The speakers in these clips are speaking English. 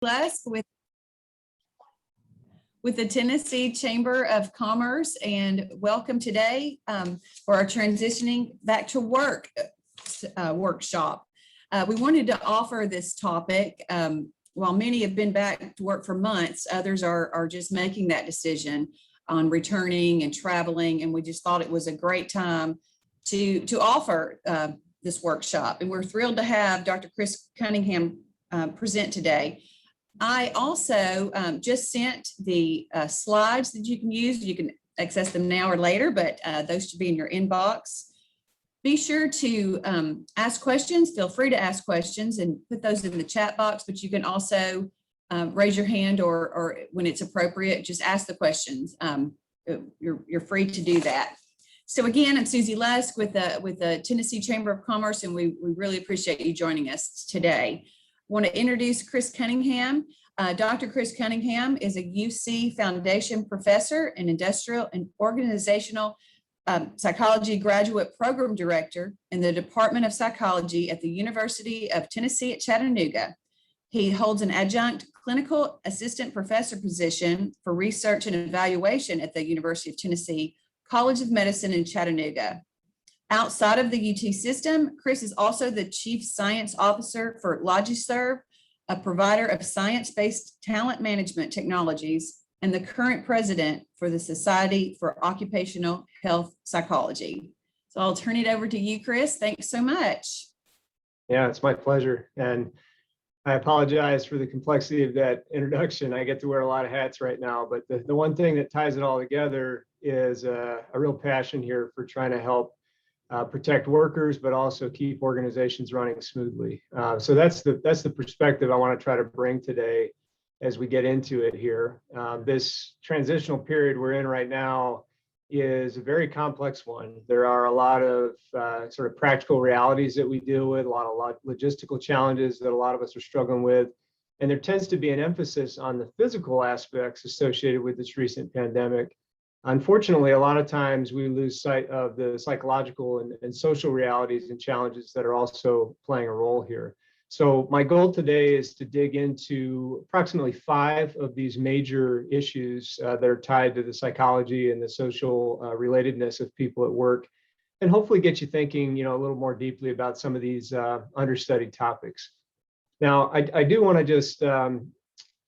Lusk with the Tennessee Chamber of Commerce, and welcome today for our transitioning back to work workshop. We wanted to offer this topic. While many have been back to work for months, others are just making that decision on returning and traveling, and we just thought it was a great time to offer this workshop. And we're thrilled to have Dr. Chris Cunningham present today. I also just sent the slides that you can use. You can access them now or later, but those should be in your inbox. Be sure to ask questions. Feel free to ask questions and put those in the chat box, but you can also raise your hand or when it's appropriate, just ask the questions. You're free to do that. So again, I'm Susie Lusk with the Tennessee Chamber of Commerce, and we really appreciate you joining us today. I want to introduce Chris Cunningham. Dr. Chris Cunningham is a UC Foundation Professor and Industrial and Organizational Psychology Graduate Program Director in the Department of Psychology at the University of Tennessee at Chattanooga. He holds an adjunct clinical assistant professor position for research and evaluation at the University of Tennessee College of Medicine in Chattanooga. Outside of the UT system, Chris is also the Chief Science Officer for Logiserve, a provider of science-based talent management technologies, and the current president for the Society for Occupational Health Psychology. So I'll turn it over to you, Chris. Thanks so much. Yeah, it's my pleasure. And I apologize for the complexity of that introduction. I get to wear a lot of hats right now, but the one thing that ties it all together is a real passion here for trying to help protect workers, but also keep organizations running smoothly. So that's the perspective I want to try to bring today as we get into it here. This transitional period we're in right now is a very complex one. There are a lot of sort of practical realities that we deal with, a lot of logistical challenges that a lot of us are struggling with. And there tends to be an emphasis on the physical aspects associated with this recent pandemic. Unfortunately, a lot of times we lose sight of the psychological and social realities and challenges that are also playing a role here. So my goal today is to dig into approximately 5 of these major issues that are tied to the psychology and the social relatedness of people at work, and hopefully get you thinking, a little more deeply about some of these understudied topics. Now, I do want to just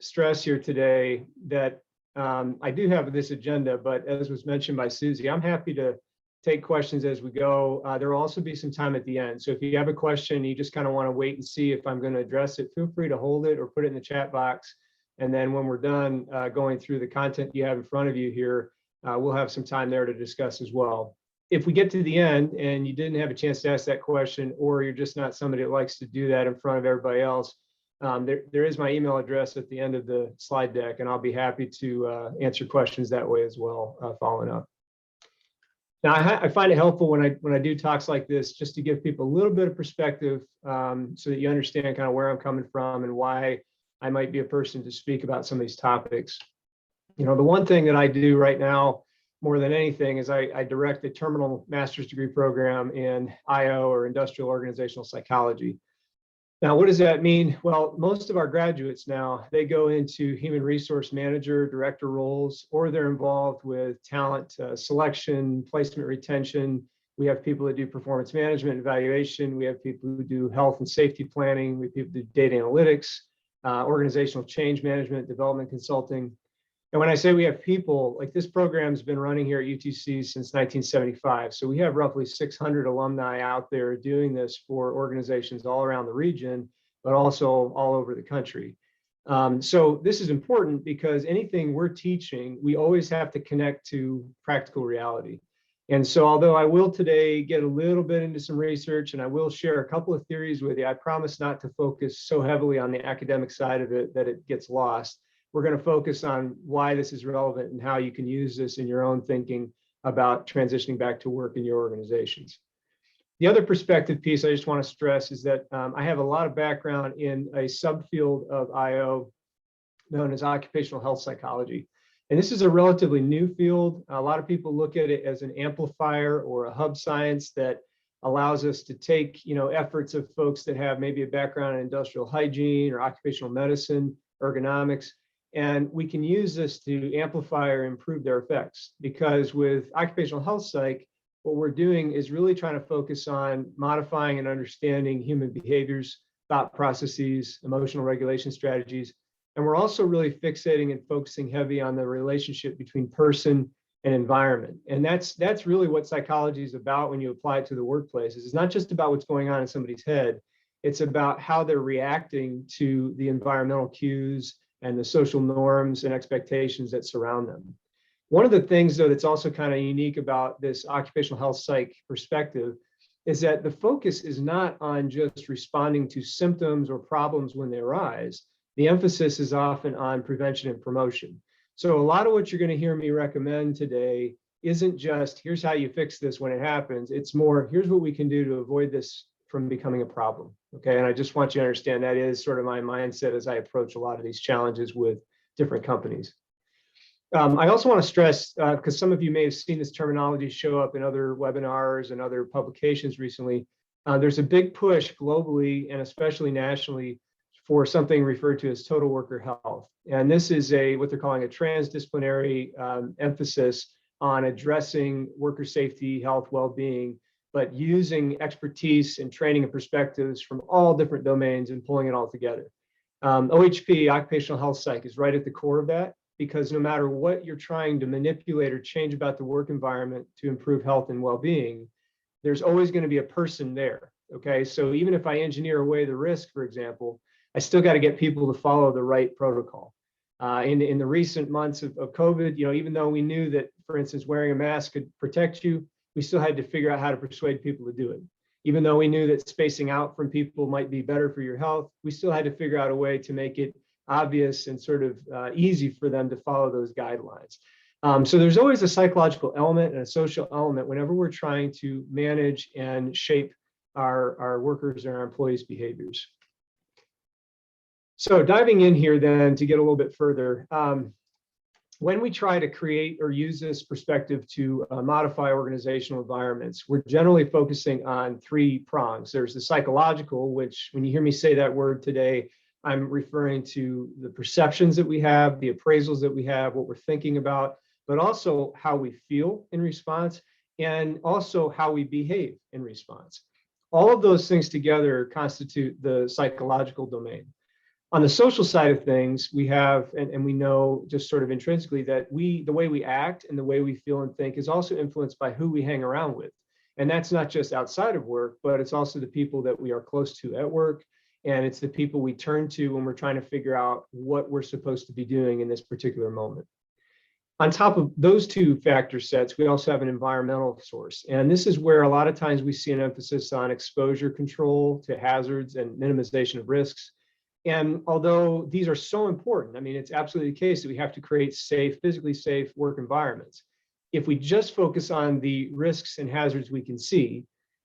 stress here today that I do have this agenda, but as was mentioned by Susie, I'm happy to take questions as we go. There will also be some time at the end. So if you have a question, you just kind of want to wait and see if I'm going to address it, feel free to hold it or put it in the chat box. And then when we're done going through the content you have in front of you here, we'll have some time there to discuss as well. If we get to the end and you didn't have a chance to ask that question, or you're just not somebody that likes to do that in front of everybody else, there is my email address at the end of the slide deck, and I'll be happy to answer questions that way as well, following up. Now, I find it helpful when I do talks like this, just to give people a little bit of perspective so that you understand kind of where I'm coming from and why I might be a person to speak about some of these topics. The one thing that I do right now, more than anything, is I direct a terminal master's degree program in IO, or industrial organizational psychology. Now, what does that mean? Well, most of our graduates now, they go into human resource manager, director roles, or they're involved with talent selection, placement, retention. We have people that do performance management, evaluation. We have people who do health and safety planning. We have people who do data analytics, organizational change management, development consulting. And when I say we have people, like, this program's been running here at UTC since 1975. So we have roughly 600 alumni out there doing this for organizations all around the region, but also all over the country. So this is important because anything we're teaching, we always have to connect to practical reality. And so although I will today get a little bit into some research, and I will share a couple of theories with you, I promise not to focus so heavily on the academic side of it that it gets lost. We're going to focus on why this is relevant and how you can use this in your own thinking about transitioning back to work in your organizations. The other perspective piece I just want to stress is that I have a lot of background in a subfield of IO known as occupational health psychology. And this is a relatively new field. A lot of people look at it as an amplifier or a hub science that allows us to take, efforts of folks that have maybe a background in industrial hygiene or occupational medicine ergonomics, and we can use this to amplify or improve their effects. Because with occupational health psych, what we're doing is really trying to focus on modifying and understanding human behaviors, thought processes, emotional regulation strategies. And we're also really fixating and focusing heavy on the relationship between person and environment. And that's really what psychology is about when you apply it to the workplace. It's not just about what's going on in somebody's head. It's about how they're reacting to the environmental cues and the social norms and expectations that surround them. One of the things, though, that's also kind of unique about this occupational health psych perspective is that the focus is not on just responding to symptoms or problems when they arise. The emphasis is often on prevention and promotion. So a lot of what you're going to hear me recommend today isn't just here's how you fix this when it happens. It's more here's what we can do to avoid this from becoming a problem. Okay. And I just want you to understand that is sort of my mindset as I approach a lot of these challenges with different companies. I also want to stress, because some of you may have seen this terminology show up in other webinars and other publications recently, there's a big push globally and especially nationally for something referred to as total worker health. And this is what they're calling a transdisciplinary emphasis on addressing worker safety, health, well-being, but using expertise and training and perspectives from all different domains and pulling it all together. OHP, occupational health psych, is right at the core of that, because no matter what you're trying to manipulate or change about the work environment to improve health and well-being, there's always going to be a person there. Okay, so even if I engineer away the risk, for example, I still got to get people to follow the right protocol. In the recent months of COVID, even though we knew that, for instance, wearing a mask could protect you, we still had to figure out how to persuade people to do it. Even though we knew that spacing out from people might be better for your health, we still had to figure out a way to make it obvious and sort of easy for them to follow those guidelines. So there's always a psychological element and a social element whenever we're trying to manage and shape our workers and our employees' behaviors. So diving in here then to get a little bit further, when we try to create or use this perspective to modify organizational environments, we're generally focusing on three prongs. There's the psychological, which when you hear me say that word today, I'm referring to the perceptions that we have, the appraisals that we have, what we're thinking about, but also how we feel in response, and also how we behave in response. All of those things together constitute the psychological domain. On the social side of things, we have, and we know just sort of intrinsically that the way we act and the way we feel and think is also influenced by who we hang around with. And that's not just outside of work, but it's also the people that we are close to at work. And it's the people we turn to when we're trying to figure out what we're supposed to be doing in this particular moment. On top of those two factor sets, we also have an environmental source. And this is where a lot of times we see an emphasis on exposure control to hazards and minimization of risks. And although these are so important, I mean, it's absolutely the case that we have to create safe, physically safe work environments. If we just focus on the risks and hazards we can see,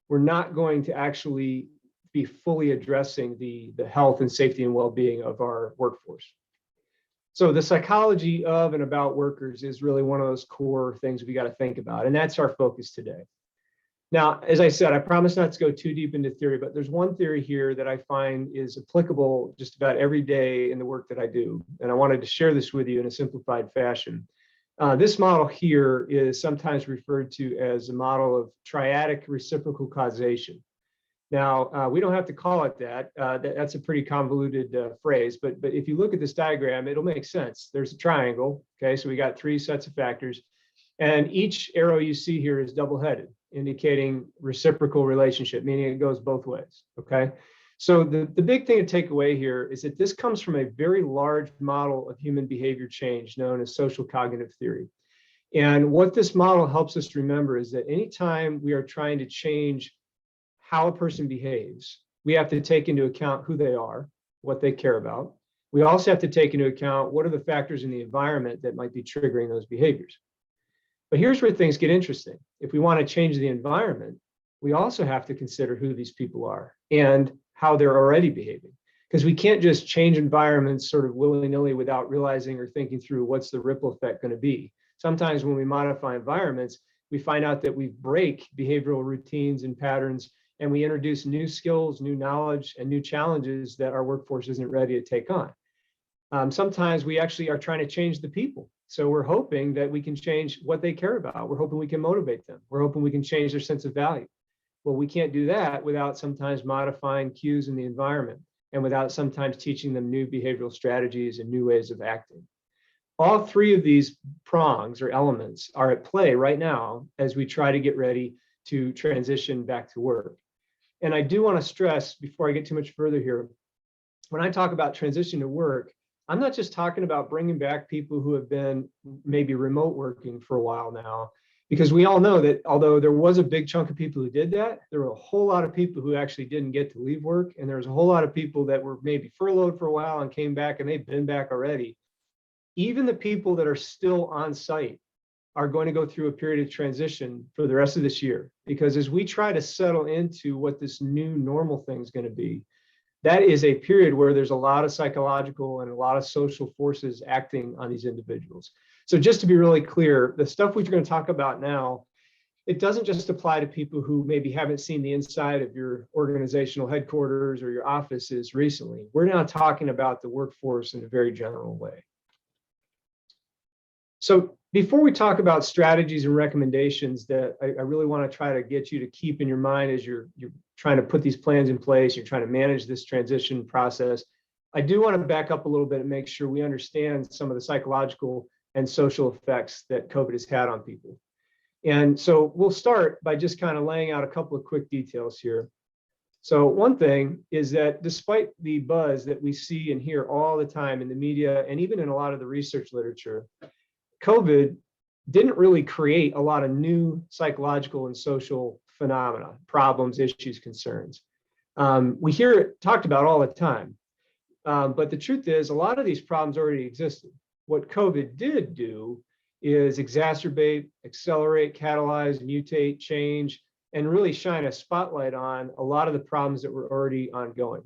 we're not going to actually be fully addressing the health and safety and well-being of our workforce. So the psychology of and about workers is really one of those core things we got to think about, and that's our focus today. Now, as I said, I promise not to go too deep into theory, but there's one theory here that I find is applicable just about every day in the work that I do, and I wanted to share this with you in a simplified fashion. This model here is sometimes referred to as a model of triadic reciprocal causation. Now, we don't have to call it that. That's a pretty convoluted phrase, but if you look at this diagram, it'll make sense. There's a triangle, okay? So we got three sets of factors, and each arrow you see here is double-headed, indicating reciprocal relationship, meaning it goes both ways, okay? So the big thing to take away here is that this comes from a very large model of human behavior change known as social cognitive theory. And what this model helps us remember is that anytime we are trying to change how a person behaves, we have to take into account who they are, what they care about. We also have to take into account what are the factors in the environment that might be triggering those behaviors. But here's where things get interesting. If we want to change the environment, we also have to consider who these people are and how they're already behaving. Because we can't just change environments sort of willy-nilly without realizing or thinking through what's the ripple effect going to be. Sometimes when we modify environments, we find out that we break behavioral routines and patterns, and we introduce new skills, new knowledge, and new challenges that our workforce isn't ready to take on. Sometimes we actually are trying to change the people. So we're hoping that we can change what they care about. We're hoping we can motivate them. We're hoping we can change their sense of value. Well, we can't do that without sometimes modifying cues in the environment and without sometimes teaching them new behavioral strategies and new ways of acting. All three of these prongs or elements are at play right now as we try to get ready to transition back to work. And I do want to stress before I get too much further here, when I talk about transition to work, I'm not just talking about bringing back people who have been maybe remote working for a while now, because we all know that although there was a big chunk of people who did that, there were a whole lot of people who actually didn't get to leave work. And there was a whole lot of people that were maybe furloughed for a while and came back and they've been back already. Even the people that are still on site are going to go through a period of transition for the rest of this year, because as we try to settle into what this new normal thing is going to be, that is a period where there's a lot of psychological and a lot of social forces acting on these individuals. So just to be really clear, the stuff we're going to talk about now, it doesn't just apply to people who maybe haven't seen the inside of your organizational headquarters or your offices recently. We're now talking about the workforce in a very general way. So before we talk about strategies and recommendations that I really want to try to get you to keep in your mind as you're trying to put these plans in place, you're trying to manage this transition process, I do want to back up a little bit and make sure we understand some of the psychological and social effects that COVID has had on people. And so we'll start by just kind of laying out a couple of quick details here. So one thing is that despite the buzz that we see and hear all the time in the media and even in a lot of the research literature, COVID didn't really create a lot of new psychological and social phenomena, problems, issues, concerns. We hear it talked about all the time, but the truth is a lot of these problems already existed. What COVID did do is exacerbate, accelerate, catalyze, mutate, change, and really shine a spotlight on a lot of the problems that were already ongoing.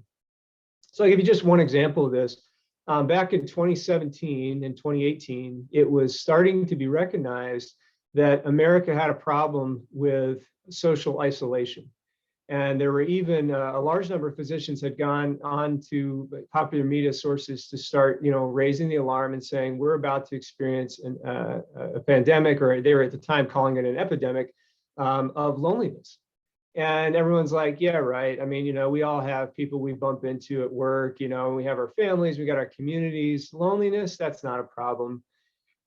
So I'll give you just one example of this. Back in 2017 and 2018, it was starting to be recognized that America had a problem with social isolation. And there were even a large number of physicians had gone on to popular media sources to start, raising the alarm and saying, we're about to experience a pandemic, or they were at the time calling it an epidemic of loneliness. And everyone's like, yeah, right. I mean, we all have people we bump into at work, we have our families, we got our communities. Loneliness, that's not a problem.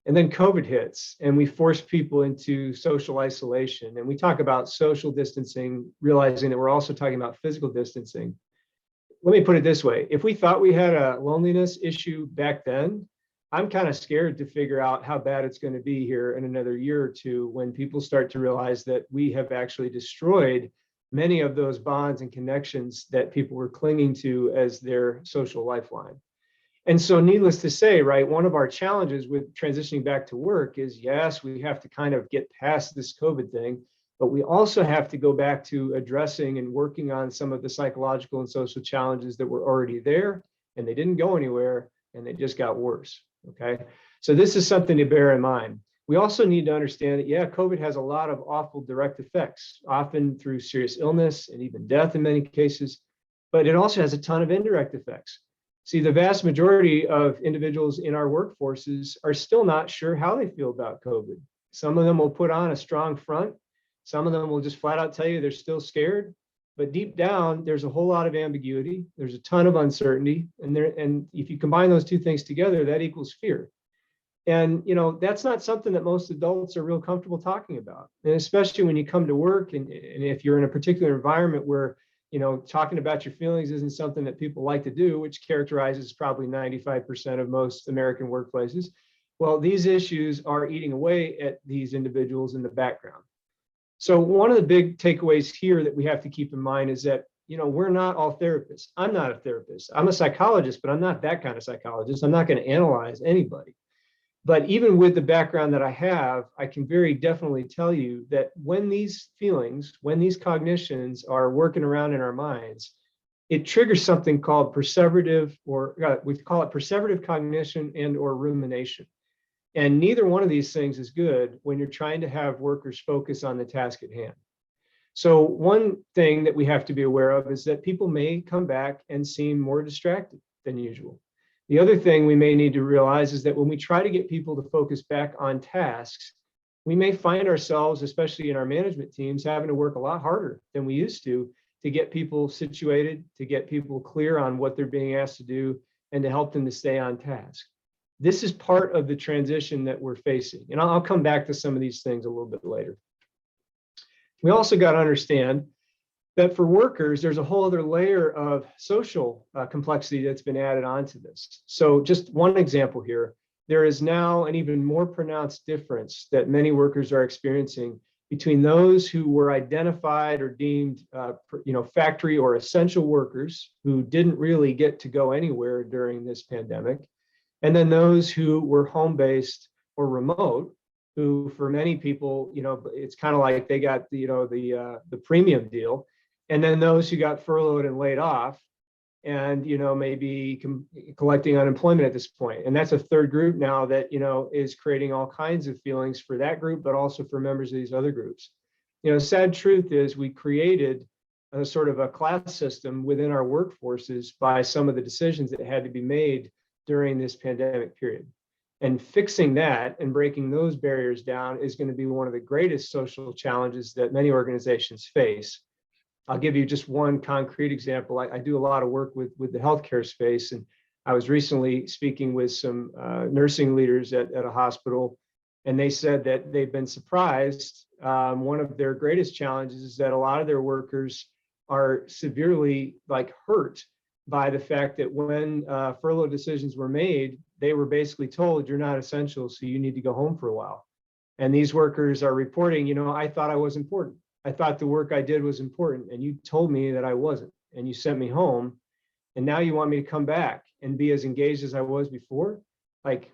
And then COVID hits and we force people into social isolation. And we talk about social distancing, realizing that we're also talking about physical distancing. Let me put it this way. If we thought we had a loneliness issue back then, I'm kind of scared to figure out how bad it's going to be here in another year or two when people start to realize that we have actually destroyed many of those bonds and connections that people were clinging to as their social lifeline. And so needless to say, right, one of our challenges with transitioning back to work is, yes, we have to kind of get past this COVID thing, but we also have to go back to addressing and working on some of the psychological and social challenges that were already there, and they didn't go anywhere, and they just got worse, okay? So this is something to bear in mind. We also need to understand that, yeah, COVID has a lot of awful direct effects, often through serious illness and even death in many cases, but it also has a ton of indirect effects. See, the vast majority of individuals in our workforces are still not sure how they feel about COVID. Some of them will put on a strong front. Some of them will just flat out tell you they're still scared. But deep down, there's a whole lot of ambiguity. There's a ton of uncertainty. And if you combine those two things together, that equals fear. And, that's not something that most adults are real comfortable talking about. And especially when you come to work and if you're in a particular environment where talking about your feelings isn't something that people like to do, which characterizes probably 95% of most American workplaces. Well, these issues are eating away at these individuals in the background. So one of the big takeaways here that we have to keep in mind is that, we're not all therapists. I'm not a therapist. I'm a psychologist, but I'm not that kind of psychologist. I'm not going to analyze anybody. But even with the background that I have, I can very definitely tell you that when these feelings, when these cognitions are working around in our minds, it triggers something called perseverative, or we call it perseverative cognition and or rumination. And neither one of these things is good when you're trying to have workers focus on the task at hand. So one thing that we have to be aware of is that people may come back and seem more distracted than usual. The other thing we may need to realize is that when we try to get people to focus back on tasks, we may find ourselves, especially in our management teams, having to work a lot harder than we used to get people situated, to get people clear on what they're being asked to do, and to help them to stay on task. This is part of the transition that we're facing. And I'll come back to some of these things a little bit later. We also got to understand that for workers, there's a whole other layer of social complexity that's been added onto this. So just one example here, there is now an even more pronounced difference that many workers are experiencing between those who were identified or deemed factory or essential workers who didn't really get to go anywhere during this pandemic, and then those who were home-based or remote, who for many people, it's kind of like they got the premium deal, and then those who got furloughed and laid off and maybe collecting unemployment at this point. And that's a third group now that is creating all kinds of feelings for that group, but also for members of these other groups. Sad truth is we created a sort of a class system within our workforces by some of the decisions that had to be made during this pandemic period. And fixing that and breaking those barriers down is going to be one of the greatest social challenges that many organizations face. I'll give you just one concrete example. I do a lot of work with the healthcare space, and I was recently speaking with some nursing leaders at a hospital, and they said that they've been surprised. One of their greatest challenges is that a lot of their workers are severely hurt by the fact that when furlough decisions were made, they were basically told, you're not essential, so you need to go home for a while. And these workers are reporting, I thought I was important. I thought the work I did was important, and you told me that I wasn't, and you sent me home, and now you want me to come back and be as engaged as I was before?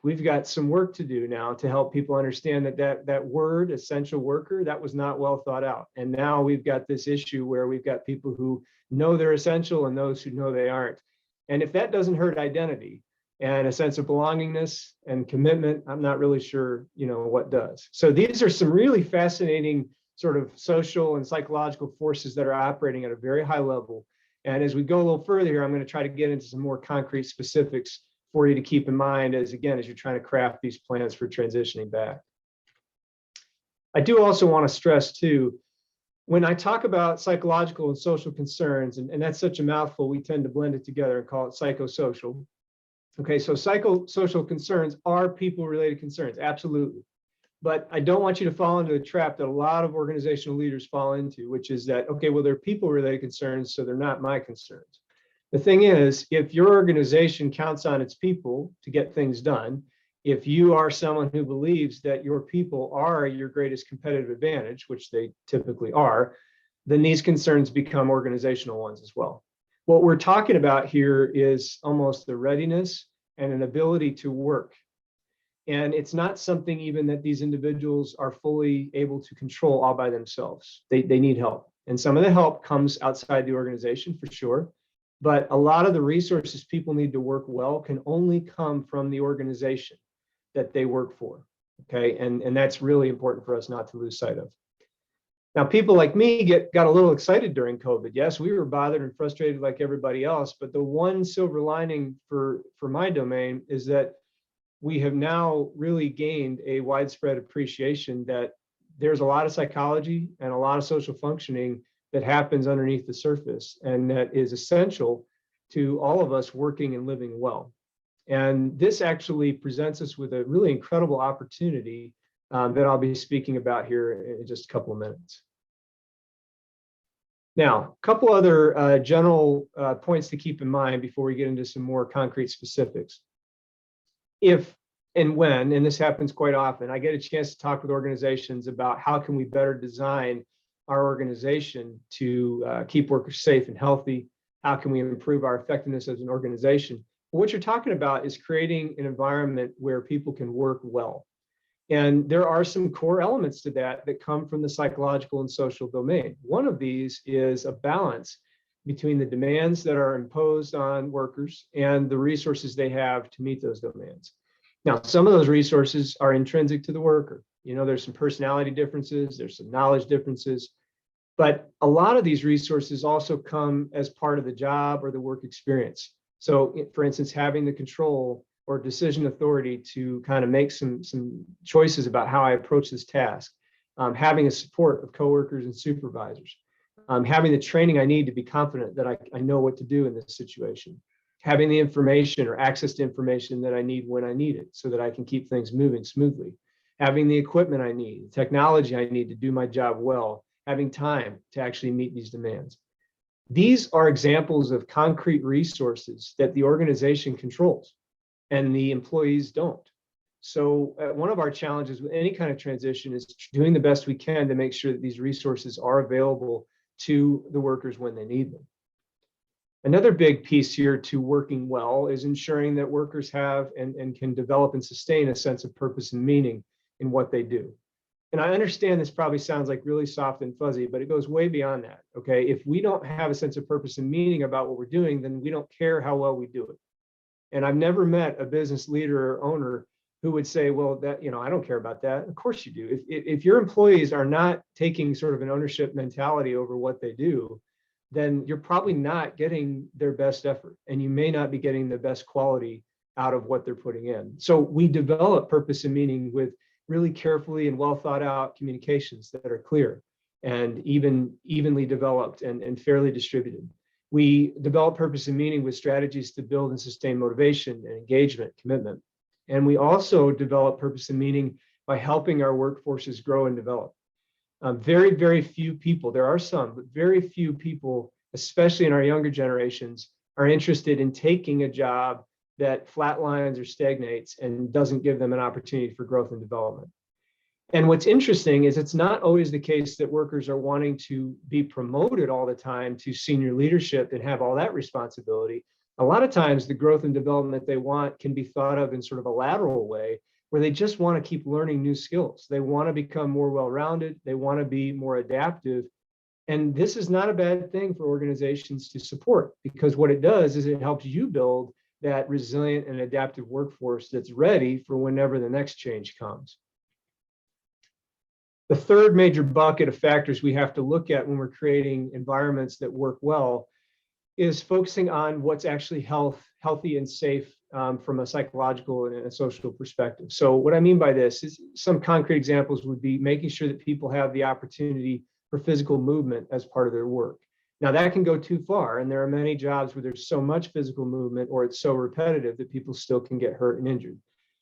We've got some work to do now to help people understand that word, essential worker, that was not well thought out. And now we've got this issue where we've got people who know they're essential and those who know they aren't. And if that doesn't hurt identity and a sense of belongingness and commitment, I'm not really sure, what does. So these are some really fascinating sort of social and psychological forces that are operating at a very high level. And as we go a little further here, I'm going to try to get into some more concrete specifics for you to keep in mind as you're trying to craft these plans for transitioning back. I do also want to stress too, when I talk about psychological and social concerns, and that's such a mouthful, we tend to blend it together and call it psychosocial. Okay, so psychosocial concerns are people-related concerns, absolutely. But I don't want you to fall into the trap that a lot of organizational leaders fall into, which is that, okay, well, they're people-related concerns, so they're not my concerns. The thing is, if your organization counts on its people to get things done, if you are someone who believes that your people are your greatest competitive advantage, which they typically are, then these concerns become organizational ones as well. What we're talking about here is almost the readiness and an ability to work. And it's not something even that these individuals are fully able to control all by themselves. They need help. And some of the help comes outside the organization for sure. But a lot of the resources people need to work well can only come from the organization that they work for. Okay. And that's really important for us not to lose sight of. Now, people like me got a little excited during COVID. Yes, we were bothered and frustrated like everybody else. But the one silver lining for my domain is that we have now really gained a widespread appreciation that there's a lot of psychology and a lot of social functioning that happens underneath the surface and that is essential to all of us working and living well. And this actually presents us with a really incredible opportunity that I'll be speaking about here in just a couple of minutes. Now, a couple other general points to keep in mind before we get into some more concrete specifics. If and when, and this happens quite often, I get a chance to talk with organizations about how can we better design our organization to keep workers safe and healthy, how can we improve our effectiveness as an organization. What you're talking about is creating an environment where people can work well. And there are some core elements to that come from the psychological and social domain. One of these is a balance between the demands that are imposed on workers and the resources they have to meet those demands. Now, some of those resources are intrinsic to the worker. There's some personality differences, there's some knowledge differences, but a lot of these resources also come as part of the job or the work experience. So for instance, having the control or decision authority to kind of make some choices about how I approach this task, having a support of coworkers and supervisors, having the training I need to be confident that I know what to do in this situation, having the information or access to information that I need when I need it so that I can keep things moving smoothly, having the equipment I need, the technology I need to do my job well, having time to actually meet these demands. These are examples of concrete resources that the organization controls and the employees don't. So one of our challenges with any kind of transition is doing the best we can to make sure that these resources are available to the workers when they need them. Another big piece here to working well is ensuring that workers have and can develop and sustain a sense of purpose and meaning in what they do. And I understand this probably sounds like really soft and fuzzy, but it goes way beyond that. Okay. If we don't have a sense of purpose and meaning about what we're doing, then we don't care how well we do it. And I've never met a business leader or owner who would say, well, that, I don't care about that. Of course you do. If your employees are not taking sort of an ownership mentality over what they do, then you're probably not getting their best effort, and you may not be getting the best quality out of what they're putting in. So we develop purpose and meaning with really carefully and well thought out communications that are clear and evenly developed and fairly distributed. We develop purpose and meaning with strategies to build and sustain motivation and engagement, commitment. And we also develop purpose and meaning by helping our workforces grow and develop. Very, very few people, there are some, but very few people, especially in our younger generations, are interested in taking a job that flatlines or stagnates and doesn't give them an opportunity for growth and development. And what's interesting is it's not always the case that workers are wanting to be promoted all the time to senior leadership and have all that responsibility. A lot of times the growth and development they want can be thought of in sort of a lateral way, where they just want to keep learning new skills. They want to become more well-rounded. They want to be more adaptive. And this is not a bad thing for organizations to support, because what it does is it helps you build that resilient and adaptive workforce that's ready for whenever the next change comes. The third major bucket of factors we have to look at when we're creating environments that work well is focusing on what's actually healthy and safe from a psychological and a social perspective. So what I mean by this is some concrete examples would be making sure that people have the opportunity for physical movement as part of their work. Now that can go too far, and there are many jobs where there's so much physical movement or it's so repetitive that people still can get hurt and injured.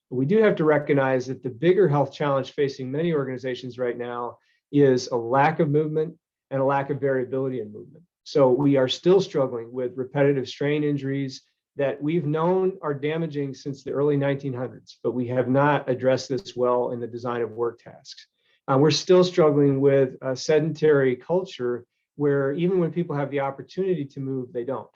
But we do have to recognize that the bigger health challenge facing many organizations right now is a lack of movement and a lack of variability in movement. So we are still struggling with repetitive strain injuries that we've known are damaging since the early 1900s, but we have not addressed this well in the design of work tasks. We're still struggling with a sedentary culture where even when people have the opportunity to move, they don't.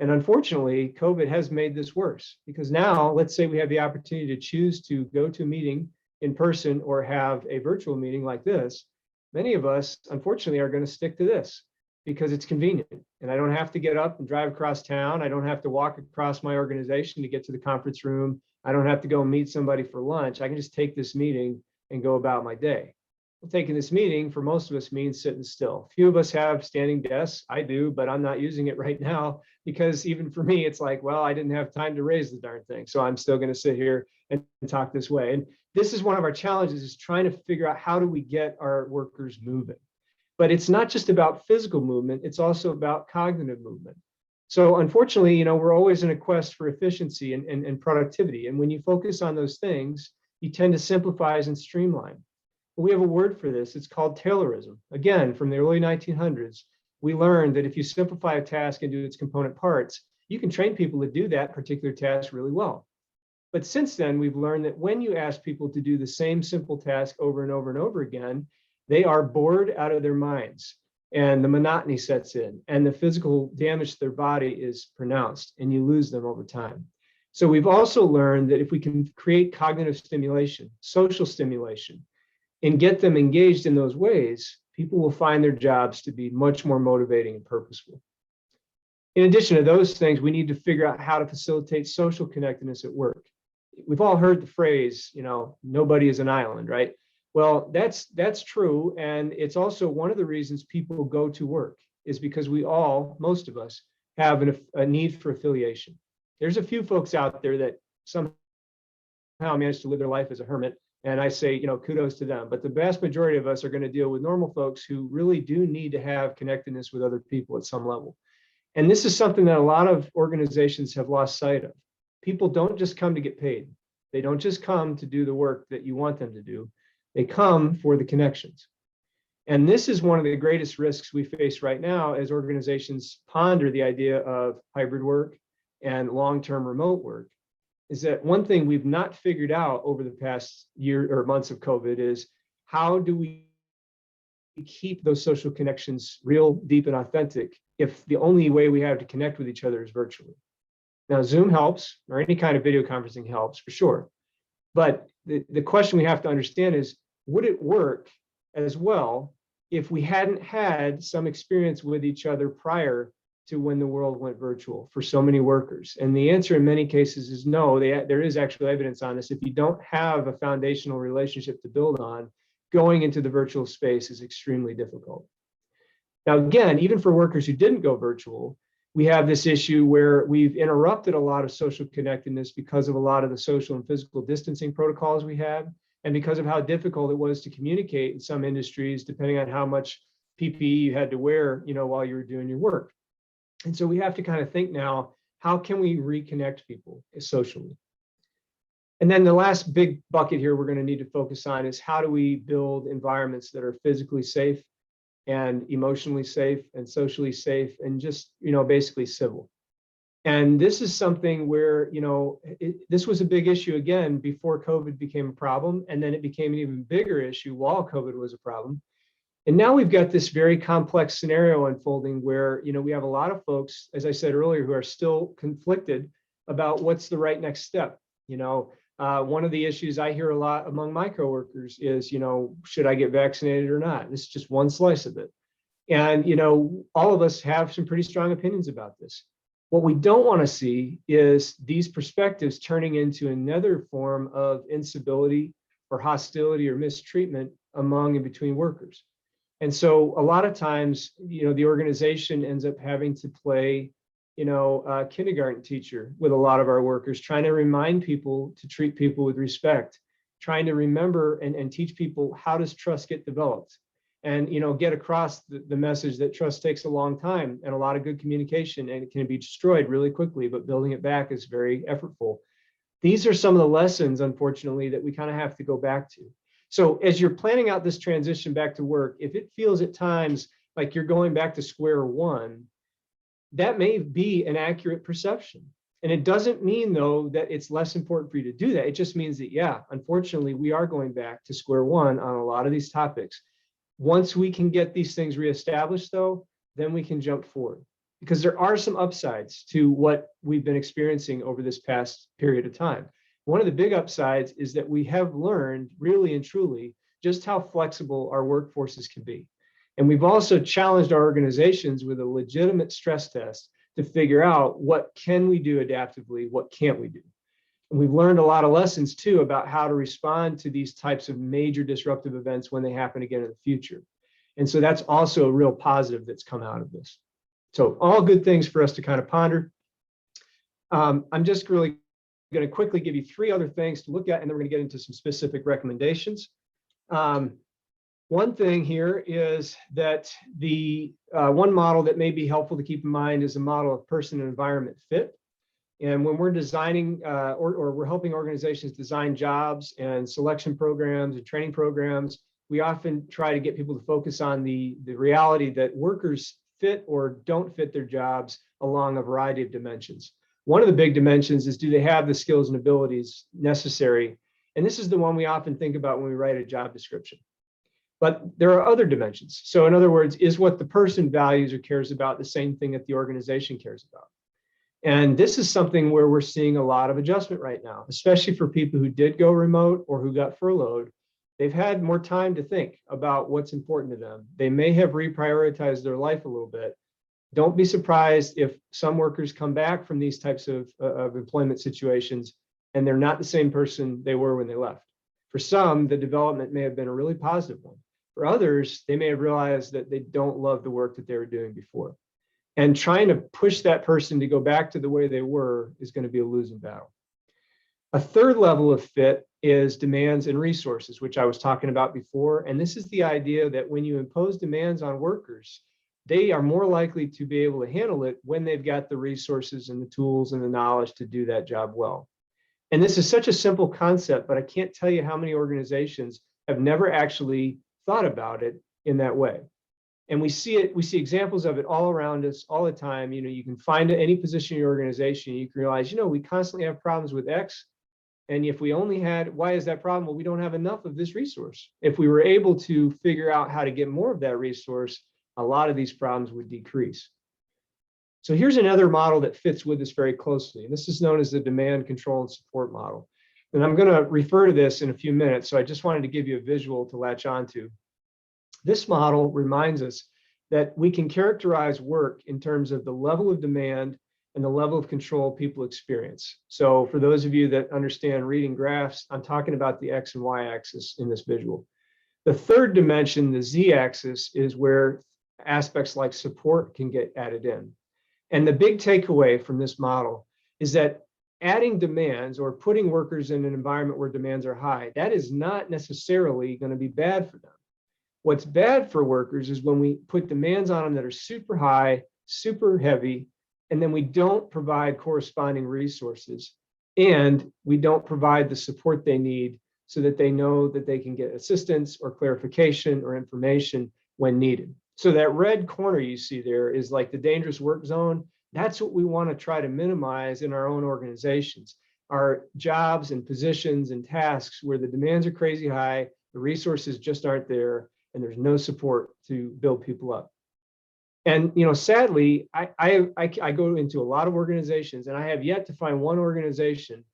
And unfortunately, COVID has made this worse, because now let's say we have the opportunity to choose to go to a meeting in person or have a virtual meeting like this. Many of us, unfortunately, are going to stick to this because it's convenient, and I don't have to get up and drive across town. I don't have to walk across my organization to get to the conference room. I don't have to go meet somebody for lunch. I can just take this meeting and go about my day. Well, taking this meeting for most of us means sitting still. Few of us have standing desks. I do, but I'm not using it right now because even for me, it's like, well, I didn't have time to raise the darn thing. So I'm still going to sit here and talk this way. And this is one of our challenges, is trying to figure out how do we get our workers moving. But it's not just about physical movement, it's also about cognitive movement. So unfortunately, we're always in a quest for efficiency and productivity. And when you focus on those things, you tend to simplify and streamline. We have a word for this. It's called Taylorism. Again, from the early 1900s, we learned that if you simplify a task into its component parts, you can train people to do that particular task really well. But since then, we've learned that when you ask people to do the same simple task over and over and over again, they are bored out of their minds, and the monotony sets in, and the physical damage to their body is pronounced, and you lose them over time. So we've also learned that if we can create cognitive stimulation, social stimulation, and get them engaged in those ways, people will find their jobs to be much more motivating and purposeful. In addition to those things, we need to figure out how to facilitate social connectedness at work. We've all heard the phrase, nobody is an island, right? Well, that's true. And it's also one of the reasons people go to work, is because we all, most of us, have a need for affiliation. There's a few folks out there that somehow manage to live their life as a hermit. And I say, kudos to them. But the vast majority of us are going to deal with normal folks who really do need to have connectedness with other people at some level. And this is something that a lot of organizations have lost sight of. People don't just come to get paid. They don't just come to do the work that you want them to do. They come for the connections. And this is one of the greatest risks we face right now as organizations ponder the idea of hybrid work and long-term remote work, is that one thing we've not figured out over the past year or months of COVID is how do we keep those social connections real, deep, and authentic if the only way we have to connect with each other is virtually. Now, Zoom helps, or any kind of video conferencing helps for sure. But the question we have to understand is, would it work as well if we hadn't had some experience with each other prior to when the world went virtual for so many workers? And the answer in many cases is no. There is actual evidence on this. If you don't have a foundational relationship to build on, going into the virtual space is extremely difficult. Now, again, even for workers who didn't go virtual, we have this issue where we've interrupted a lot of social connectedness because of a lot of the social and physical distancing protocols we had, and because of how difficult it was to communicate in some industries, depending on how much PPE you had to wear, while you were doing your work. And so we have to kind of think now, how can we reconnect people socially? And then the last big bucket here we're going to need to focus on is how do we build environments that are physically safe and emotionally safe and socially safe and just, basically civil. And this is something where, this was a big issue again before COVID became a problem. And then it became an even bigger issue while COVID was a problem. And now we've got this very complex scenario unfolding where, we have a lot of folks, as I said earlier, who are still conflicted about what's the right next step. One of the issues I hear a lot among my coworkers is, should I get vaccinated or not? This is just one slice of it. And, all of us have some pretty strong opinions about this. What we don't want to see is these perspectives turning into another form of incivility or hostility or mistreatment among and between workers. And so a lot of times, the organization ends up having to play, a kindergarten teacher with a lot of our workers, trying to remind people to treat people with respect, trying to remember and teach people how does trust get developed, and get across the message that trust takes a long time and a lot of good communication, and it can be destroyed really quickly, but building it back is very effortful. These are some of the lessons, unfortunately, that we kind of have to go back to. So as you're planning out this transition back to work, if it feels at times like you're going back to square one, that may be an accurate perception. And it doesn't mean, though, that it's less important for you to do that. It just means that, yeah, unfortunately, we are going back to square one on a lot of these topics. Once we can get these things reestablished, though, then we can jump forward, because there are some upsides to what we've been experiencing over this past period of time. One of the big upsides is that we have learned really and truly just how flexible our workforces can be. And we've also challenged our organizations with a legitimate stress test to figure out what can we do adaptively, what can't we do. And we've learned a lot of lessons too about how to respond to these types of major disruptive events when they happen again in the future. And so that's also a real positive that's come out of this. So all good things for us to kind of ponder. I'm just really going to quickly give you 3 other things to look at, and then we're going to get into some specific recommendations. One thing here is that the one model that may be helpful to keep in mind is a model of person and environment fit. And when we're designing or we're helping organizations design jobs and selection programs and training programs, we often try to get people to focus on the reality that workers fit or don't fit their jobs along a variety of dimensions. One of the big dimensions is, do they have the skills and abilities necessary? And this is the one we often think about when we write a job description. But there are other dimensions. So in other words, is what the person values or cares about the same thing that the organization cares about? And this is something where we're seeing a lot of adjustment right now, especially for people who did go remote or who got furloughed. They've had more time to think about what's important to them. They may have reprioritized their life a little bit. Don't be surprised if some workers come back from these types of employment situations and they're not the same person they were when they left. For some, the development may have been a really positive one. For others, they may have realized that they don't love the work that they were doing before. And trying to push that person to go back to the way they were is going to be a losing battle. A third level of fit is demands and resources, which I was talking about before. And this is the idea that when you impose demands on workers, they are more likely to be able to handle it when they've got the resources and the tools and the knowledge to do that job well. And this is such a simple concept, but I can't tell you how many organizations have never actually thought about it in that way. And we see examples of it all around us all the time. You can find any position in your organization, you can realize, we constantly have problems with X. And if we only had, why is that problem? Well, we don't have enough of this resource. If we were able to figure out how to get more of that resource, a lot of these problems would decrease. So here's another model that fits with this very closely. And this is known as the demand control and support model. And I'm going to refer to this in a few minutes. So I just wanted to give you a visual to latch onto. This model reminds us that we can characterize work in terms of the level of demand and the level of control people experience. So for those of you that understand reading graphs, I'm talking about the X and Y axis in this visual. The third dimension, the Z axis, is where aspects like support can get added in. And the big takeaway from this model is that adding demands or putting workers in an environment where demands are high, that is not necessarily going to be bad for them. What's bad for workers is when we put demands on them that are super high, super heavy, and then we don't provide corresponding resources, and we don't provide the support they need so that they know that they can get assistance or clarification or information when needed. So that red corner you see there is like the dangerous work zone. That's what we want to try to minimize in our own organizations. Our jobs and positions and tasks where the demands are crazy high, the resources just aren't there, and there's no support to build people up. And sadly, I go into a lot of organizations, and I have yet to find one organization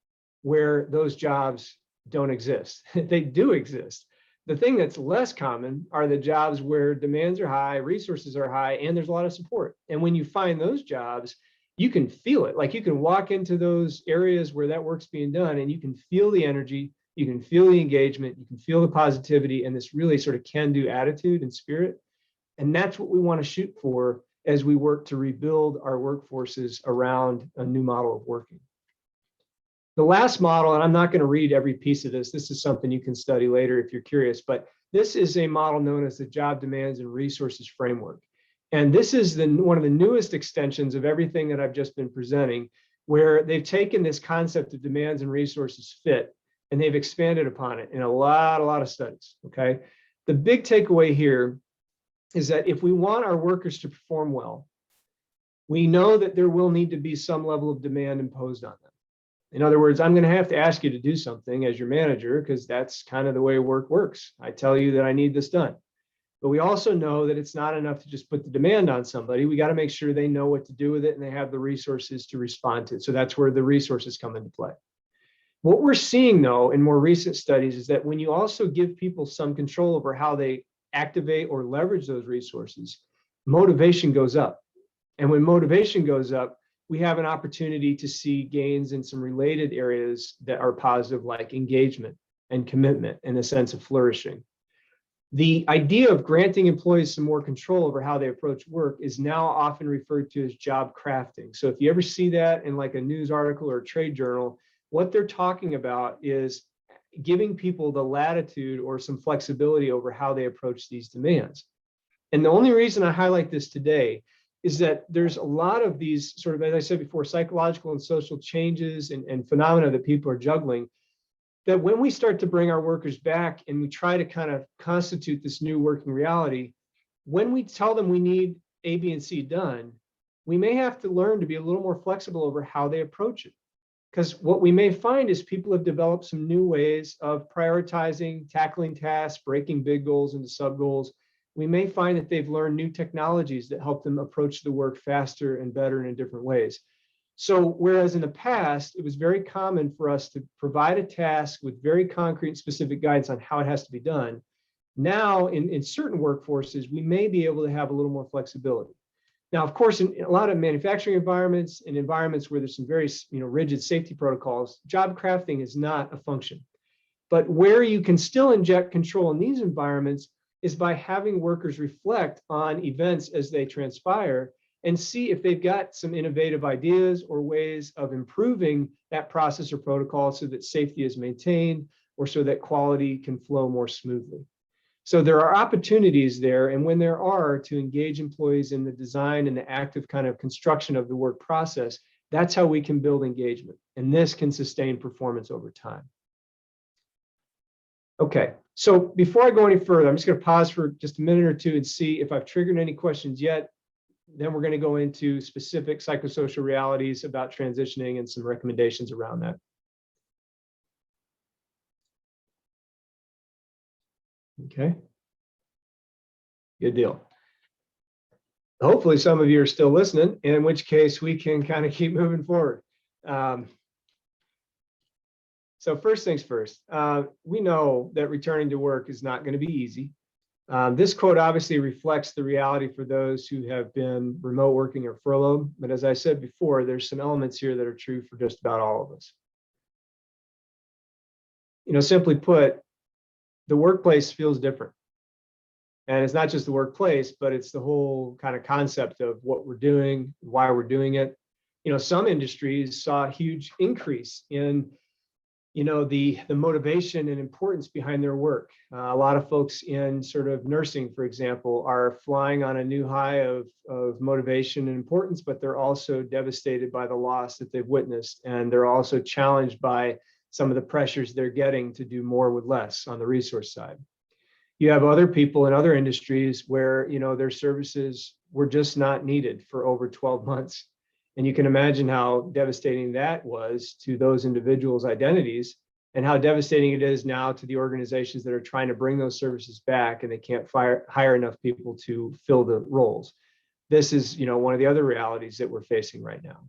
where those jobs don't exist. They do exist. The thing that's less common are the jobs where demands are high, resources are high, and there's a lot of support. And when you find those jobs, you can feel it. Like you can walk into those areas where that work's being done, and you can feel the energy, you can feel the engagement, you can feel the positivity, and this really sort of can-do attitude and spirit. And that's what we want to shoot for as we work to rebuild our workforces around a new model of working. The last model, and I'm not going to read every piece of this. This is something you can study later if you're curious, but this is a model known as the Job Demands and Resources Framework. And this is one of the newest extensions of everything that I've just been presenting, where they've taken this concept of demands and resources fit, and they've expanded upon it in a lot of studies, okay? The big takeaway here is that if we want our workers to perform well, we know that there will need to be some level of demand imposed on them. In other words, I'm going to have to ask you to do something as your manager, because that's kind of the way work works. I tell you that I need this done. But we also know that it's not enough to just put the demand on somebody. We got to make sure they know what to do with it and they have the resources to respond to it. So that's where the resources come into play. What we're seeing, though, in more recent studies is that when you also give people some control over how they activate or leverage those resources, motivation goes up. And when motivation goes up, we have an opportunity to see gains in some related areas that are positive, like engagement and commitment and a sense of flourishing. The idea of granting employees some more control over how they approach work is now often referred to as job crafting. So if you ever see that in like a news article or a trade journal, what they're talking about is giving people the latitude or some flexibility over how they approach these demands. And the only reason I highlight this today is that there's a lot of these sort of, as I said before, psychological and social changes and phenomena that people are juggling, that when we start to bring our workers back and we try to kind of constitute this new working reality, when we tell them we need A, B, and C done, we may have to learn to be a little more flexible over how they approach it. Because what we may find is people have developed some new ways of prioritizing, tackling tasks, breaking big goals into sub goals. We may find that they've learned new technologies that help them approach the work faster and better and in different ways. So whereas in the past, it was very common for us to provide a task with very concrete and specific guidance on how it has to be done, now in certain workforces, we may be able to have a little more flexibility. Now, of course, in a lot of manufacturing environments and environments where there's some very rigid safety protocols, job crafting is not a function. But where you can still inject control in these environments is by having workers reflect on events as they transpire and see if they've got some innovative ideas or ways of improving that process or protocol so that safety is maintained or so that quality can flow more smoothly. So there are opportunities there, and when there are, to engage employees in the design and the active kind of construction of the work process, that's how we can build engagement, and this can sustain performance over time. Okay, so before I go any further, I'm just going to pause for just a minute or two and see if I've triggered any questions yet. Then we're going to go into specific psychosocial realities about transitioning and some recommendations around that. Okay, good deal. Hopefully some of you are still listening, in which case we can kind of keep moving forward. So first things first, we know that returning to work is not going to be easy. This quote obviously reflects the reality for those who have been remote working or furloughed. But as I said before, there's some elements here that are true for just about all of us. Simply put, the workplace feels different. And it's not just the workplace, but it's the whole kind of concept of what we're doing, why we're doing it. Some industries saw a huge increase in the motivation and importance behind their work. A lot of folks in sort of nursing, for example, are flying on a new high of motivation and importance, but they're also devastated by the loss that they've witnessed. And they're also challenged by some of the pressures they're getting to do more with less on the resource side. You have other people in other industries where, their services were just not needed for over 12 months. And you can imagine how devastating that was to those individuals' identities and how devastating it is now to the organizations that are trying to bring those services back and they can't hire enough people to fill the roles. This is, one of the other realities that we're facing right now.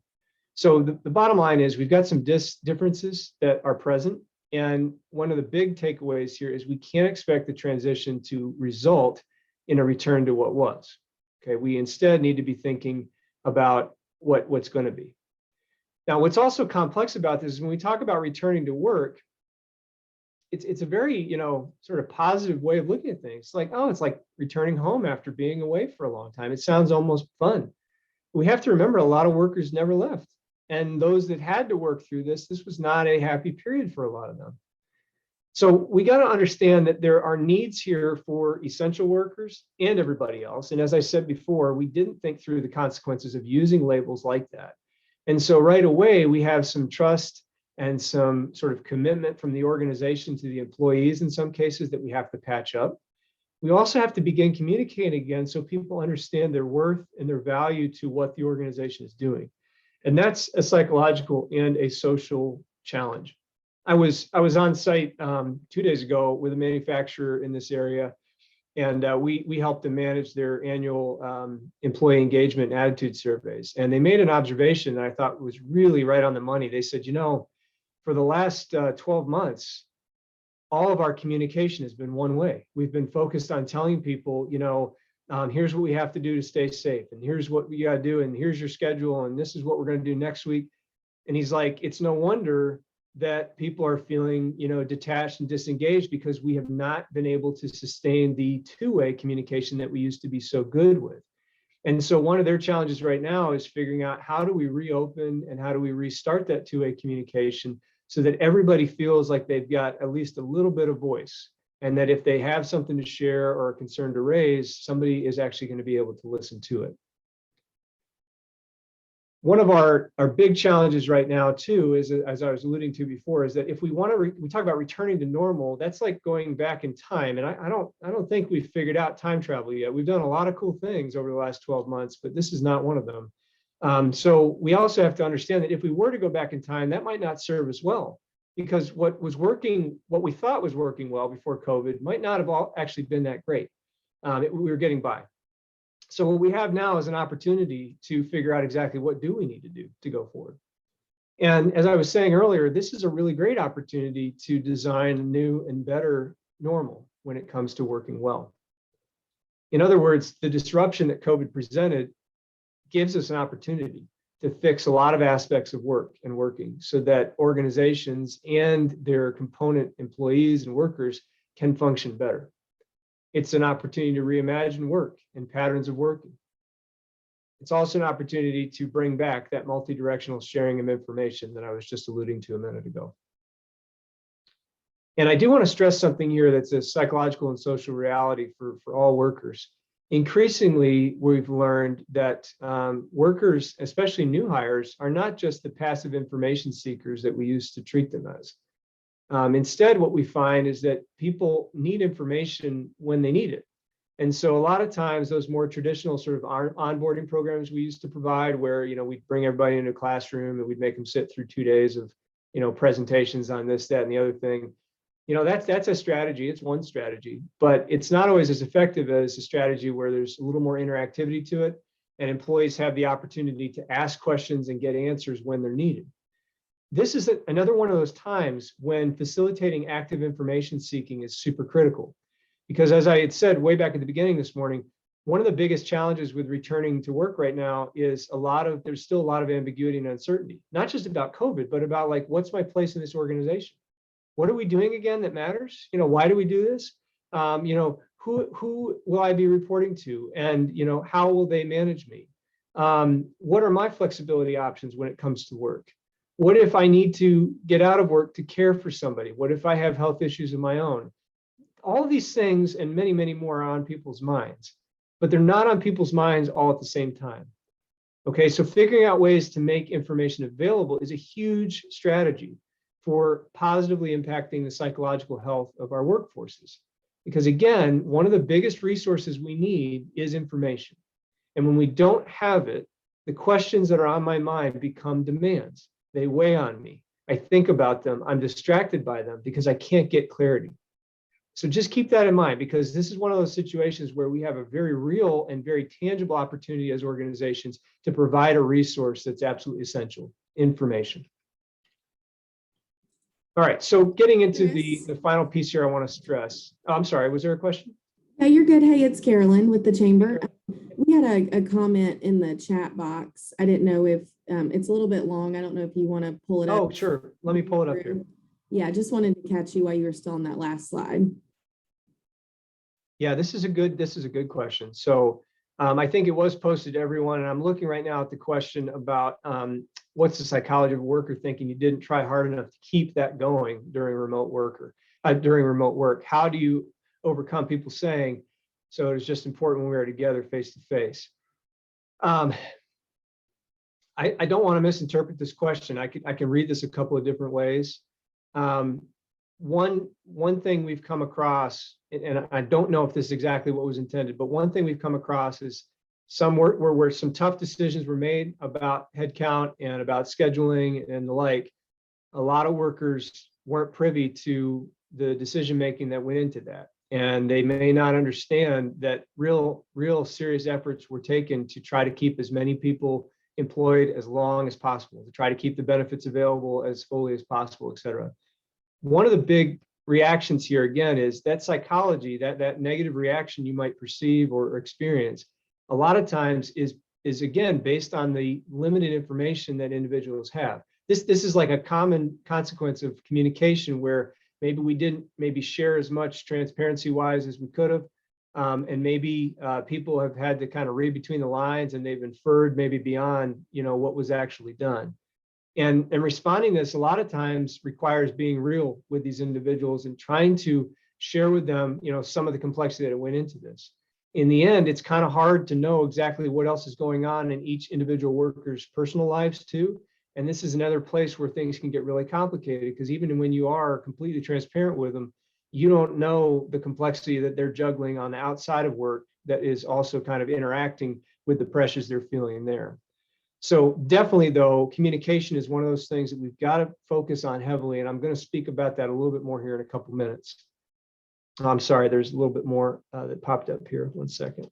So the bottom line is we've got some differences that are present. And one of the big takeaways here is we can't expect the transition to result in a return to what was. Okay, we instead need to be thinking about what's going to be. Now, what's also complex about this is when we talk about returning to work, it's a very, sort of positive way of looking at things. Like, oh, it's like returning home after being away for a long time. It sounds almost fun. We have to remember a lot of workers never left. And those that had to work through this was not a happy period for a lot of them. So we got to understand that there are needs here for essential workers and everybody else. And as I said before, we didn't think through the consequences of using labels like that. And so right away, we have some trust and some sort of commitment from the organization to the employees in some cases that we have to patch up. We also have to begin communicating again so people understand their worth and their value to what the organization is doing. And that's a psychological and a social challenge. I was on site 2 days ago with a manufacturer in this area, and we helped them manage their annual employee engagement and attitude surveys. And they made an observation that I thought was really right on the money. They said, for the last 12 months, all of our communication has been one way. We've been focused on telling people, here's what we have to do to stay safe, and here's what we got to do, and here's your schedule, and this is what we're going to do next week. And he's like, it's no wonder that people are feeling, detached and disengaged because we have not been able to sustain the two-way communication that we used to be so good with. And so one of their challenges right now is figuring out how do we reopen and how do we restart that two-way communication so that everybody feels like they've got at least a little bit of voice, and that if they have something to share or a concern to raise, somebody is actually going to be able to listen to it. One of our big challenges right now, too, is, as I was alluding to before, is that if we want to, we talk about returning to normal, that's like going back in time. And I don't think we've figured out time travel yet. We've done a lot of cool things over the last 12 months, but this is not one of them. So we also have to understand that if we were to go back in time, that might not serve us well, because what we thought was working well before COVID might not have actually been that great. We were getting by. So what we have now is an opportunity to figure out exactly what do we need to do to go forward. And as I was saying earlier, this is a really great opportunity to design a new and better normal when it comes to working well. In other words, the disruption that COVID presented gives us an opportunity to fix a lot of aspects of work and working so that organizations and their component employees and workers can function better. It's an opportunity to reimagine work and patterns of working. it's also an opportunity to bring back that multi-directional sharing of information that I was just alluding to a minute ago. And I do want to stress something here that's a psychological and social reality for all workers. Increasingly, we've learned that workers, especially new hires, are not just the passive information seekers that we used to treat them as. Instead, what we find is that people need information when they need it. And so a lot of times those more traditional sort of onboarding programs we used to provide where, we'd bring everybody into a classroom and we'd make them sit through 2 days of, presentations on this, that, and the other thing. That's a strategy. It's one strategy, but it's not always as effective as a strategy where there's a little more interactivity to it and employees have the opportunity to ask questions and get answers when they're needed. This is another one of those times when facilitating active information seeking is super critical. Because as I had said way back at the beginning this morning, one of the biggest challenges with returning to work right now is there's still a lot of ambiguity and uncertainty, not just about COVID, but about like, what's my place in this organization? What are we doing again that matters? Why do we do this? Who will I be reporting to? And, how will they manage me? What are my flexibility options when it comes to work? What if I need to get out of work to care for somebody? What if I have health issues of my own? All of these things and many, many more are on people's minds, but they're not on people's minds all at the same time. Okay, so figuring out ways to make information available is a huge strategy for positively impacting the psychological health of our workforces. Because again, one of the biggest resources we need is information. And when we don't have it, the questions that are on my mind become demands. They weigh on me. I think about them. I'm distracted by them because I can't get clarity. So just keep that in mind, because this is one of those situations where we have a very real and very tangible opportunity as organizations to provide a resource that's absolutely essential: information. All right, so getting into the final piece here, I want to stress. Oh, I'm sorry, was there a question? Yeah, you're good. Hey, it's Carolyn with the chamber. We had a comment in the chat box. I didn't know if it's a little bit long. I don't know if you want to pull it up. Oh, sure. Let me pull it up here. Yeah, just wanted to catch you while you were still on that last slide. Yeah, this is a good question. So I think it was posted to everyone, and I'm looking right now at the question about what's the psychology of a worker thinking you didn't try hard enough to keep that going during remote work? How do you overcome people saying, so it's just important when we are together face to face? I don't want to misinterpret this question. I can read this a couple of different ways. One thing we've come across, and I don't know if this is exactly what was intended, but one thing we've come across is where some tough decisions were made about headcount and about scheduling and the like. A lot of workers weren't privy to the decision making that went into that, and they may not understand that real serious efforts were taken to try to keep as many people employed as long as possible, to try to keep the benefits available as fully as possible, et cetera. One of the big reactions here, again, is that psychology, that negative reaction you might perceive or experience, a lot of times is again based on the limited information that individuals have. This is like a common consequence of communication, where maybe we didn't share as much transparency-wise as we could have, and maybe people have had to kind of read between the lines, and they've inferred maybe beyond what was actually done. And responding to this a lot of times requires being real with these individuals and trying to share with them, some of the complexity that went into this. In the end, it's kind of hard to know exactly what else is going on in each individual worker's personal lives too. And this is another place where things can get really complicated, because even when you are completely transparent with them, you don't know the complexity that they're juggling on the outside of work that is also kind of interacting with the pressures they're feeling there. So definitely, though, communication is one of those things that we've got to focus on heavily, and I'm going to speak about that a little bit more here in a couple minutes. I'm sorry, there's a little bit more that popped up here. One second.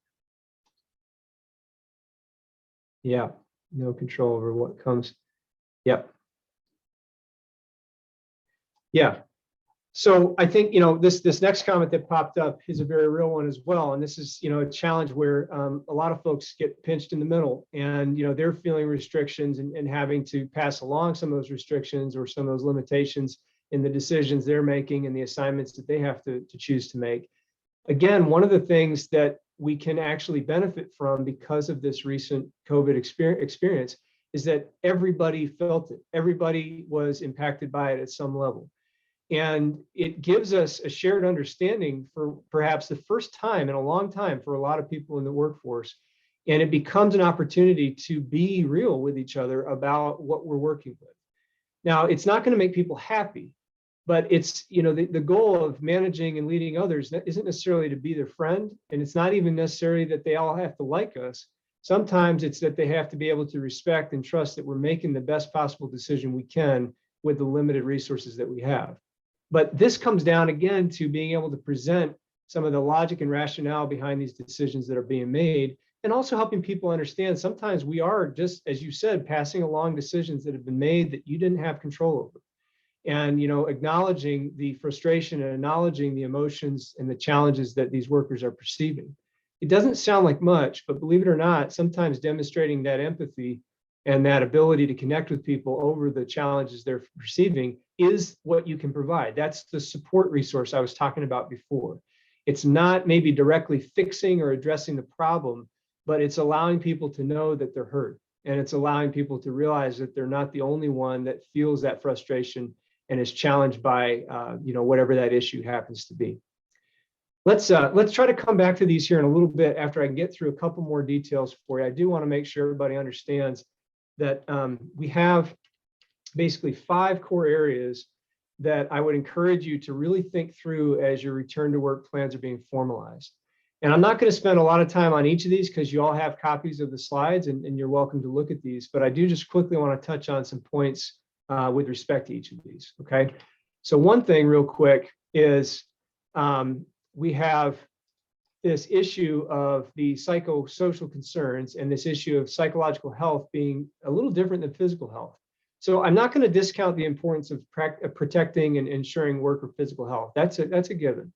Yeah, no control over what comes. Yep. Yeah. So I think, this next comment that popped up is a very real one as well. And this is, a challenge where a lot of folks get pinched in the middle, and, they're feeling restrictions and having to pass along some of those restrictions or some of those limitations in the decisions they're making and the assignments that they have to choose to make. Again, one of the things that we can actually benefit from because of this recent COVID experience is that everybody felt it. Everybody was impacted by it at some level. And it gives us a shared understanding for perhaps the first time in a long time for a lot of people in the workforce. And it becomes an opportunity to be real with each other about what we're working with. Now, it's not going to make people happy, but it's, the goal of managing and leading others isn't necessarily to be their friend. And it's not even necessarily that they all have to like us. Sometimes it's that they have to be able to respect and trust that we're making the best possible decision we can with the limited resources that we have. But this comes down again to being able to present some of the logic and rationale behind these decisions that are being made, and also helping people understand sometimes we are just, as you said, passing along decisions that have been made that you didn't have control over. And acknowledging the frustration and acknowledging the emotions and the challenges that these workers are perceiving. It doesn't sound like much, but believe it or not, sometimes demonstrating that empathy and that ability to connect with people over the challenges they're perceiving is what you can provide. That's the support resource I was talking about before. It's not maybe directly fixing or addressing the problem, but it's allowing people to know that they're heard. And it's allowing people to realize that they're not the only one that feels that frustration and is challenged by whatever that issue happens to be. Let's try to come back to these here in a little bit after I can get through a couple more details for you. I do want to make sure everybody understands that we have basically 5 core areas that I would encourage you to really think through as your return to work plans are being formalized. And I'm not going to spend a lot of time on each of these because you all have copies of the slides and you're welcome to look at these, but I do just quickly want to touch on some points with respect to each of these, okay? So one thing real quick is we have this issue of the psychosocial concerns and this issue of psychological health being a little different than physical health. So I'm not going to discount the importance of protecting and ensuring worker physical health. That's a given.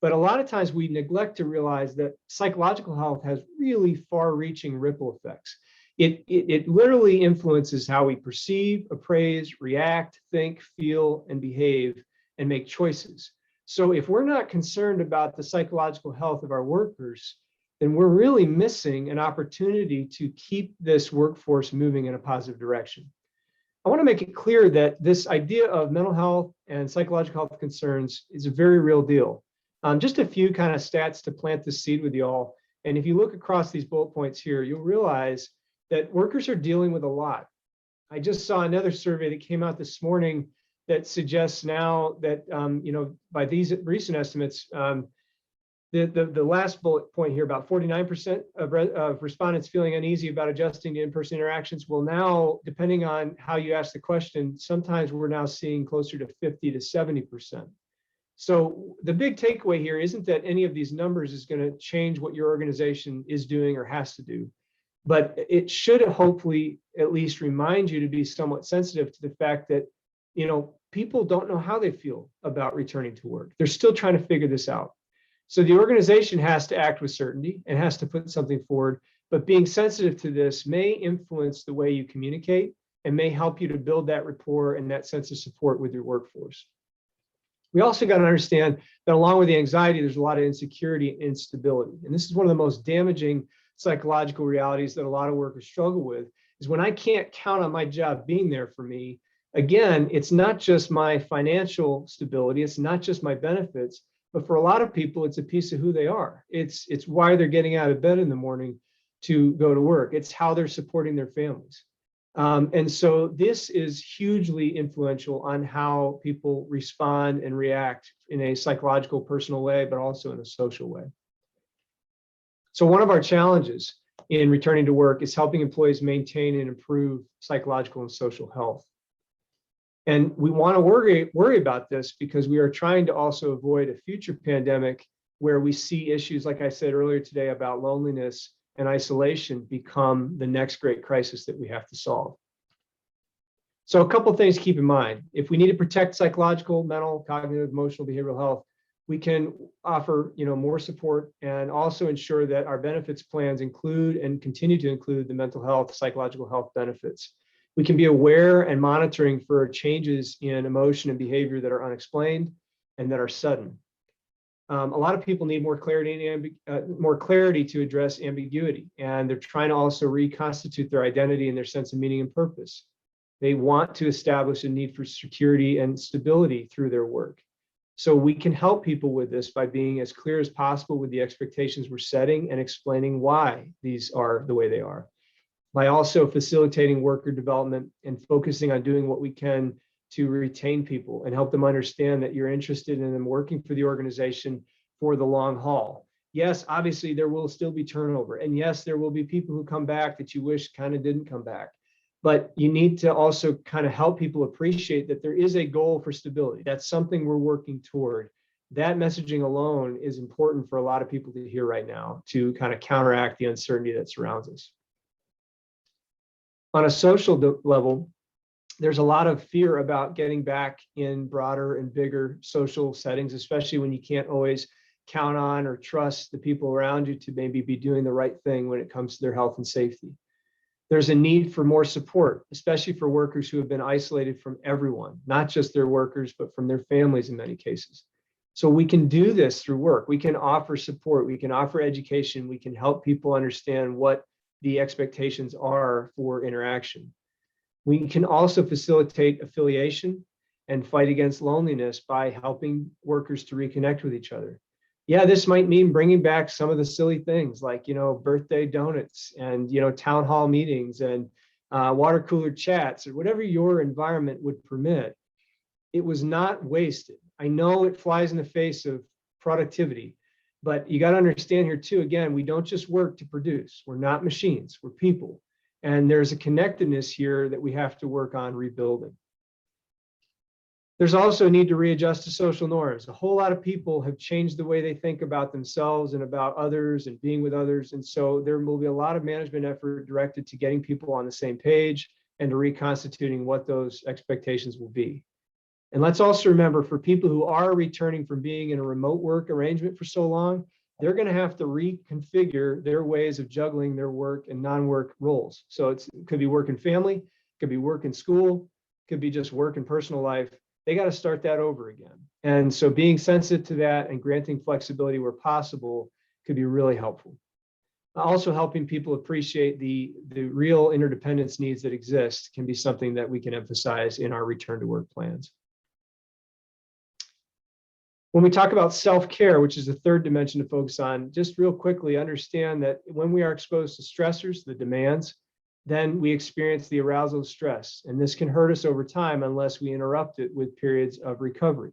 But a lot of times we neglect to realize that psychological health has really far-reaching ripple effects. It literally influences how we perceive, appraise, react, think, feel, and behave, and make choices. So if we're not concerned about the psychological health of our workers, then we're really missing an opportunity to keep this workforce moving in a positive direction. I want to make it clear that this idea of mental health and psychological health concerns is a very real deal. Just a few kind of stats to plant the seed with y'all. And if you look across these bullet points here, you'll realize that workers are dealing with a lot. I just saw another survey that came out this morning that suggests now that, by these recent estimates, the last bullet point here, about 49% of respondents feeling uneasy about adjusting to in-person interactions. Well, now, depending on how you ask the question, sometimes we're now seeing closer to 50 to 70%. So the big takeaway here isn't that any of these numbers is going to change what your organization is doing or has to do, but it should hopefully at least remind you to be somewhat sensitive to the fact that, people don't know how they feel about returning to work. They're still trying to figure this out. So the organization has to act with certainty and has to put something forward, but being sensitive to this may influence the way you communicate and may help you to build that rapport and that sense of support with your workforce. We also got to understand that along with the anxiety, there's a lot of insecurity and instability. And this is one of the most damaging psychological realities that a lot of workers struggle with, is when I can't count on my job being there for me. Again, it's not just my financial stability, it's not just my benefits, but for a lot of people, it's a piece of who they are. It's why they're getting out of bed in the morning to go to work. It's how they're supporting their families. And so this is hugely influential on how people respond and react in a psychological, personal way, but also in a social way. So one of our challenges in returning to work is helping employees maintain and improve psychological and social health. And we want to worry about this because we are trying to also avoid a future pandemic where we see issues, like I said earlier today, about loneliness and isolation become the next great crisis that we have to solve. So a couple of things to keep in mind. If we need to protect psychological, mental, cognitive, emotional, behavioral health, we can offer more support and also ensure that our benefits plans include and continue to include the mental health, psychological health benefits. We can be aware and monitoring for changes in emotion and behavior that are unexplained and that are sudden. A lot of people need more clarity and more clarity to address ambiguity, and they're trying to also reconstitute their identity and their sense of meaning and purpose. They want to establish a need for security and stability through their work. So we can help people with this by being as clear as possible with the expectations we're setting and explaining why these are the way they are. By also facilitating worker development and focusing on doing what we can to retain people and help them understand that you're interested in them working for the organization for the long haul. Yes, obviously there will still be turnover. And yes, there will be people who come back that you wish kind of didn't come back. But you need to also kind of help people appreciate that there is a goal for stability. That's something we're working toward. That messaging alone is important for a lot of people to hear right now to kind of counteract the uncertainty that surrounds us. On a social level, there's a lot of fear about getting back in broader and bigger social settings, especially when you can't always count on or trust the people around you to maybe be doing the right thing when it comes to their health and safety. There's a need for more support, especially for workers who have been isolated from everyone, not just their workers, but from their families in many cases. So we can do this through work. We can offer support, we can offer education, we can help people understand what the expectations are for interaction. We can also facilitate affiliation and fight against loneliness by helping workers to reconnect with each other. Yeah, this might mean bringing back some of the silly things like, birthday donuts and, town hall meetings and water cooler chats or whatever your environment would permit. It was not wasted. I know it flies in the face of productivity, but you got to understand here too, again, we don't just work to produce. We're not machines, we're people. And there's a connectedness here that we have to work on rebuilding. There's also a need to readjust to social norms. A whole lot of people have changed the way they think about themselves and about others and being with others. And so there will be a lot of management effort directed to getting people on the same page and to reconstituting what those expectations will be. And let's also remember, for people who are returning from being in a remote work arrangement for so long, they're going to have to reconfigure their ways of juggling their work and non-work roles. So it could be work and family, could be work and school, could be just work and personal life. They got to start that over again. And so being sensitive to that and granting flexibility where possible could be really helpful. Also helping people appreciate the real interdependence needs that exist can be something that we can emphasize in our return to work plans. When we talk about self-care, which is the third dimension to focus on, just real quickly understand that when we are exposed to stressors, the demands, then we experience the arousal of stress. And this can hurt us over time unless we interrupt it with periods of recovery.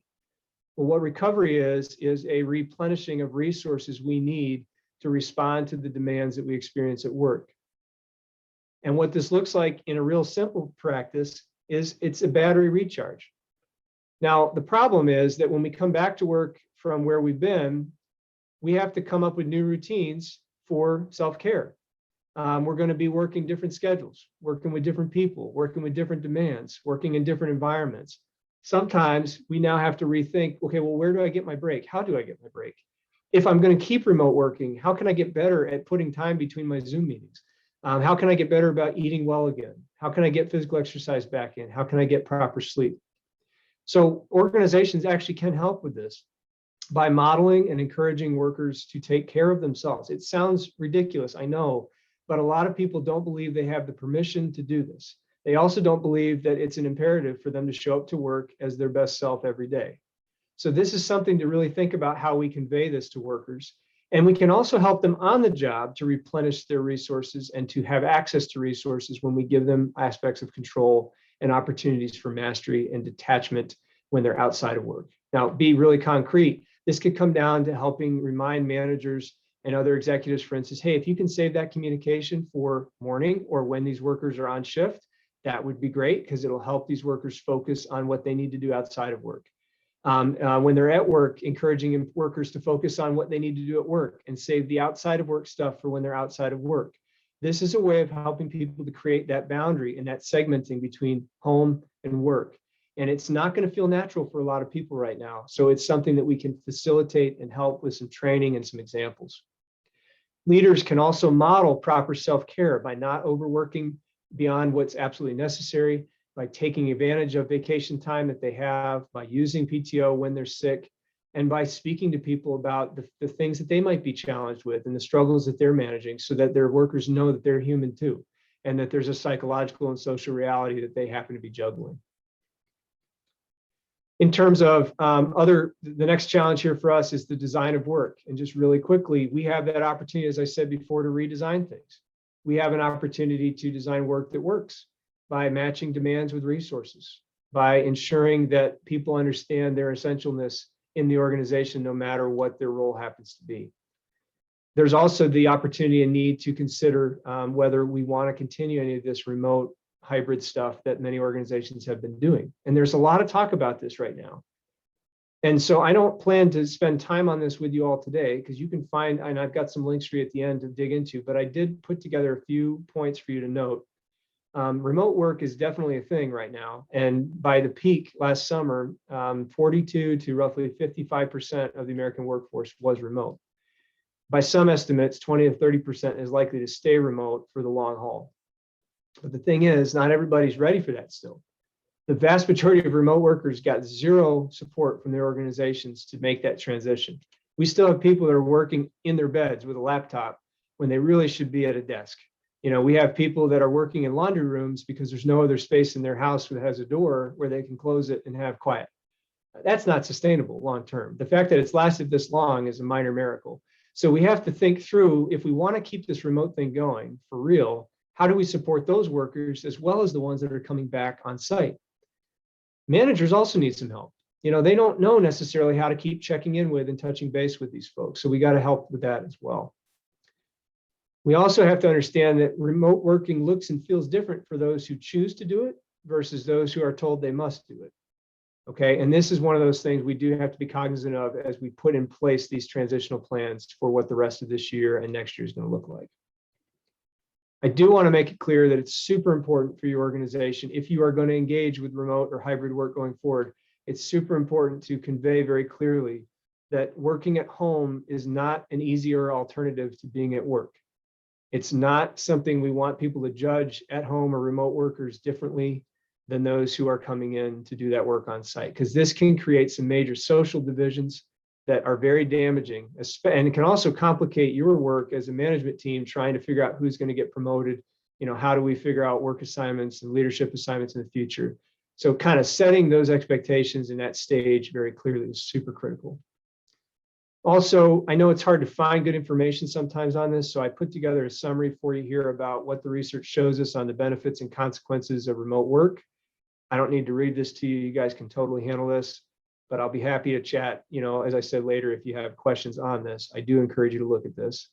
Well, what recovery is a replenishing of resources we need to respond to the demands that we experience at work. And what this looks like in a real simple practice is it's a battery recharge. Now, the problem is that when we come back to work from where we've been, we have to come up with new routines for self-care. We're going to be working different schedules, working with different people, working with different demands, working in different environments. Sometimes we now have to rethink, okay, well, where do I get my break? How do I get my break? If I'm going to keep remote working, how can I get better at putting time between my Zoom meetings? How can I get better about eating well again? How can I get physical exercise back in? How can I get proper sleep? So organizations actually can help with this by modeling and encouraging workers to take care of themselves. It sounds ridiculous, I know, but a lot of people don't believe they have the permission to do this. They also don't believe that it's an imperative for them to show up to work as their best self every day. So this is something to really think about how we convey this to workers. And we can also help them on the job to replenish their resources and to have access to resources when we give them aspects of control and opportunities for mastery and detachment when they're outside of work. Now, be really concrete. This could come down to helping remind managers and other executives, for instance, hey, if you can save that communication for morning or when these workers are on shift, that would be great because it'll help these workers focus on what they need to do outside of work. When they're at work, encouraging workers to focus on what they need to do at work and save the outside of work stuff for when they're outside of work. This is a way of helping people to create that boundary and that segmenting between home and work. And it's not going to feel natural for a lot of people right now. So it's something that we can facilitate and help with some training and some examples. Leaders can also model proper self-care by not overworking beyond what's absolutely necessary, by taking advantage of vacation time that they have, by using PTO when they're sick, and by speaking to people about the things that they might be challenged with and the struggles that they're managing, so that their workers know that they're human too, and that there's a psychological and social reality that they happen to be juggling. In terms of the next challenge here for us is the design of work. And just really quickly, we have that opportunity, as I said before, to redesign things. We have an opportunity to design work that works by matching demands with resources, by ensuring that people understand their essentialness in the organization, no matter what their role happens to be. There's also the opportunity and need to consider whether we want to continue any of this remote hybrid stuff that many organizations have been doing. And there's a lot of talk about this right now. And so I don't plan to spend time on this with you all today, because you can find, and I've got some links for you at the end to dig into, but I did put together a few points for you to note. Remote work is definitely a thing right now. And by the peak last summer, 42 to roughly 55% of the American workforce was remote. By some estimates, 20 to 30% is likely to stay remote for the long haul. But the thing is, not everybody's ready for that still. The vast majority of remote workers got zero support from their organizations to make that transition. We still have people that are working in their beds with a laptop when they really should be at a desk. You know, we have people that are working in laundry rooms because there's no other space in their house that has a door where they can close it and have quiet. That's not sustainable long term. The fact that it's lasted this long is a minor miracle. So we have to think through, if we want to keep this remote thing going for real, how do we support those workers as well as the ones that are coming back on site? Managers also need some help. You know, they don't know necessarily how to keep checking in with and touching base with these folks. So we got to help with that as well. We also have to understand that remote working looks and feels different for those who choose to do it versus those who are told they must do it. Okay, and this is one of those things we do have to be cognizant of as we put in place these transitional plans for what the rest of this year and next year is going to look like. I do want to make it clear that it's super important for your organization, if you are going to engage with remote or hybrid work going forward, it's super important to convey very clearly that working at home is not an easier alternative to being at work. It's not something we want people to judge at home or remote workers differently than those who are coming in to do that work on site, because this can create some major social divisions that are very damaging, and it can also complicate your work as a management team trying to figure out who's going to get promoted. You know, how do we figure out work assignments and leadership assignments in the future? So kind of setting those expectations in that stage very clearly is super critical. Also, I know it's hard to find good information sometimes on this, so I put together a summary for you here about what the research shows us on the benefits and consequences of remote work. I don't need to read this to you. You guys can totally handle this, but I'll be happy to chat, you know, as I said later, if you have questions on this. I do encourage you to look at this.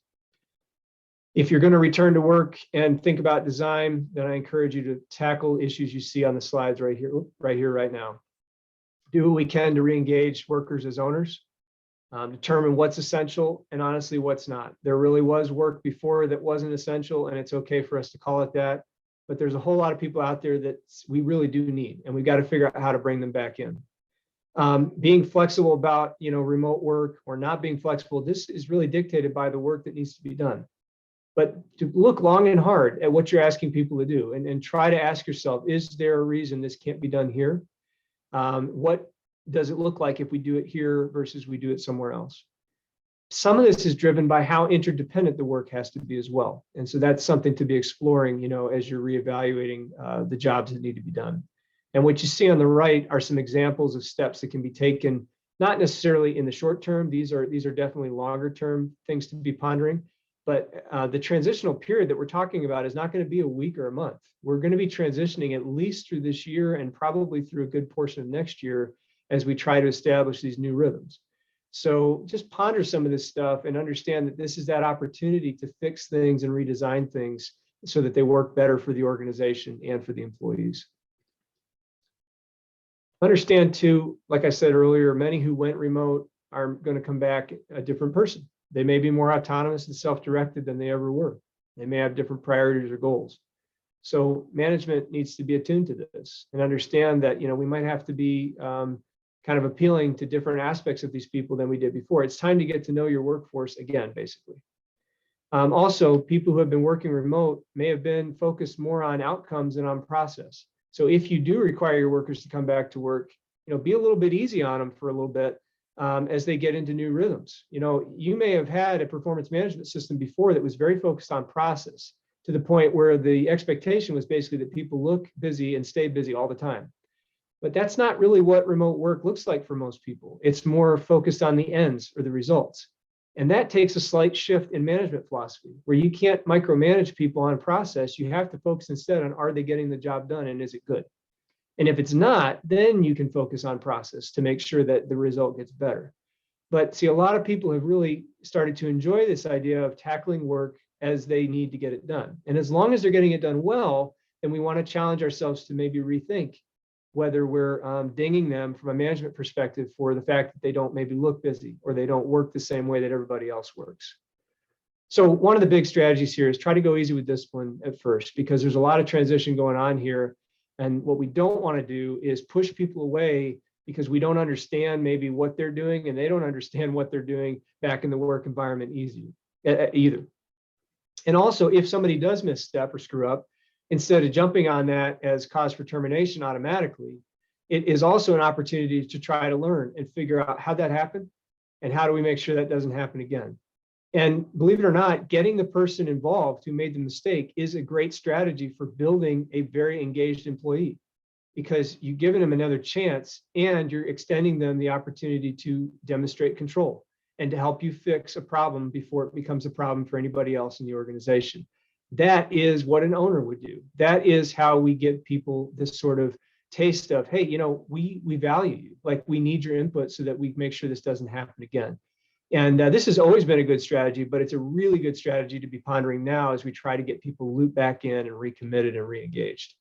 If you're going to return to work and think about design, then I encourage you to tackle issues you see on the slides right here, right now. Do what we can to re-engage workers as owners, determine what's essential and honestly what's not. There really was work before that wasn't essential, and it's okay for us to call it that. But there's a whole lot of people out there that we really do need, and we've got to figure out how to bring them back in. Being flexible about, you know, remote work or not being flexible, this is really dictated by the work that needs to be done. But to look long and hard at what you're asking people to do, and try to ask yourself, is there a reason this can't be done here? What does it look like if we do it here versus we do it somewhere else? Some of this is driven by how interdependent the work has to be as well. And so that's something to be exploring, you know, as you're reevaluating the jobs that need to be done. And what you see on the right are some examples of steps that can be taken, not necessarily in the short term. These are definitely longer term things to be pondering. But the transitional period that we're talking about is not going to be a week or a month. We're going to be transitioning at least through this year and probably through a good portion of next year as we try to establish these new rhythms. So just ponder some of this stuff and understand that this is that opportunity to fix things and redesign things so that they work better for the organization and for the employees. Understand too, like I said earlier, many who went remote are going to come back a different person. They may be more autonomous and self-directed than they ever were. They may have different priorities or goals. So management needs to be attuned to this and understand that, you know, we might have to be kind of appealing to different aspects of these people than we did before. It's time to get to know your workforce again, basically. Also, people who have been working remote may have been focused more on outcomes than on process. So if you do require your workers to come back to work, you know, be a little bit easy on them for a little bit as they get into new rhythms. You may have had a performance management system before that was very focused on process, to the point where the expectation was basically that people look busy and stay busy all the time. But that's not really what remote work looks like for most people. It's more focused on the ends or the results. And that takes a slight shift in management philosophy, where you can't micromanage people on process. You have to focus instead on, are they getting the job done and is it good? And if it's not, then you can focus on process to make sure that the result gets better. But see, a lot of people have really started to enjoy this idea of tackling work as they need to get it done. And as long as they're getting it done well, then we want to challenge ourselves to maybe rethink whether we're dinging them from a management perspective for the fact that they don't maybe look busy or they don't work the same way that everybody else works. So one of the big strategies here is try to go easy with discipline at first, because there's a lot of transition going on here. And what we don't want to do is push people away because we don't understand maybe what they're doing and they don't understand what they're doing back in the work environment either. And also, if somebody does misstep or screw up, instead of jumping on that as cause for termination automatically, it is also an opportunity to try to learn and figure out how that happened and how do we make sure that doesn't happen again. And believe it or not, getting the person involved who made the mistake is a great strategy for building a very engaged employee, because you've given them another chance and you're extending them the opportunity to demonstrate control and to help you fix a problem before it becomes a problem for anybody else in the organization. That is what an owner would do. That is how we give people this sort of taste of, hey, we value you. Like, we need your input so that we make sure this doesn't happen again. And this has always been a good strategy, but it's a really good strategy to be pondering now as we try to get people looped back in and recommitted and re-engaged.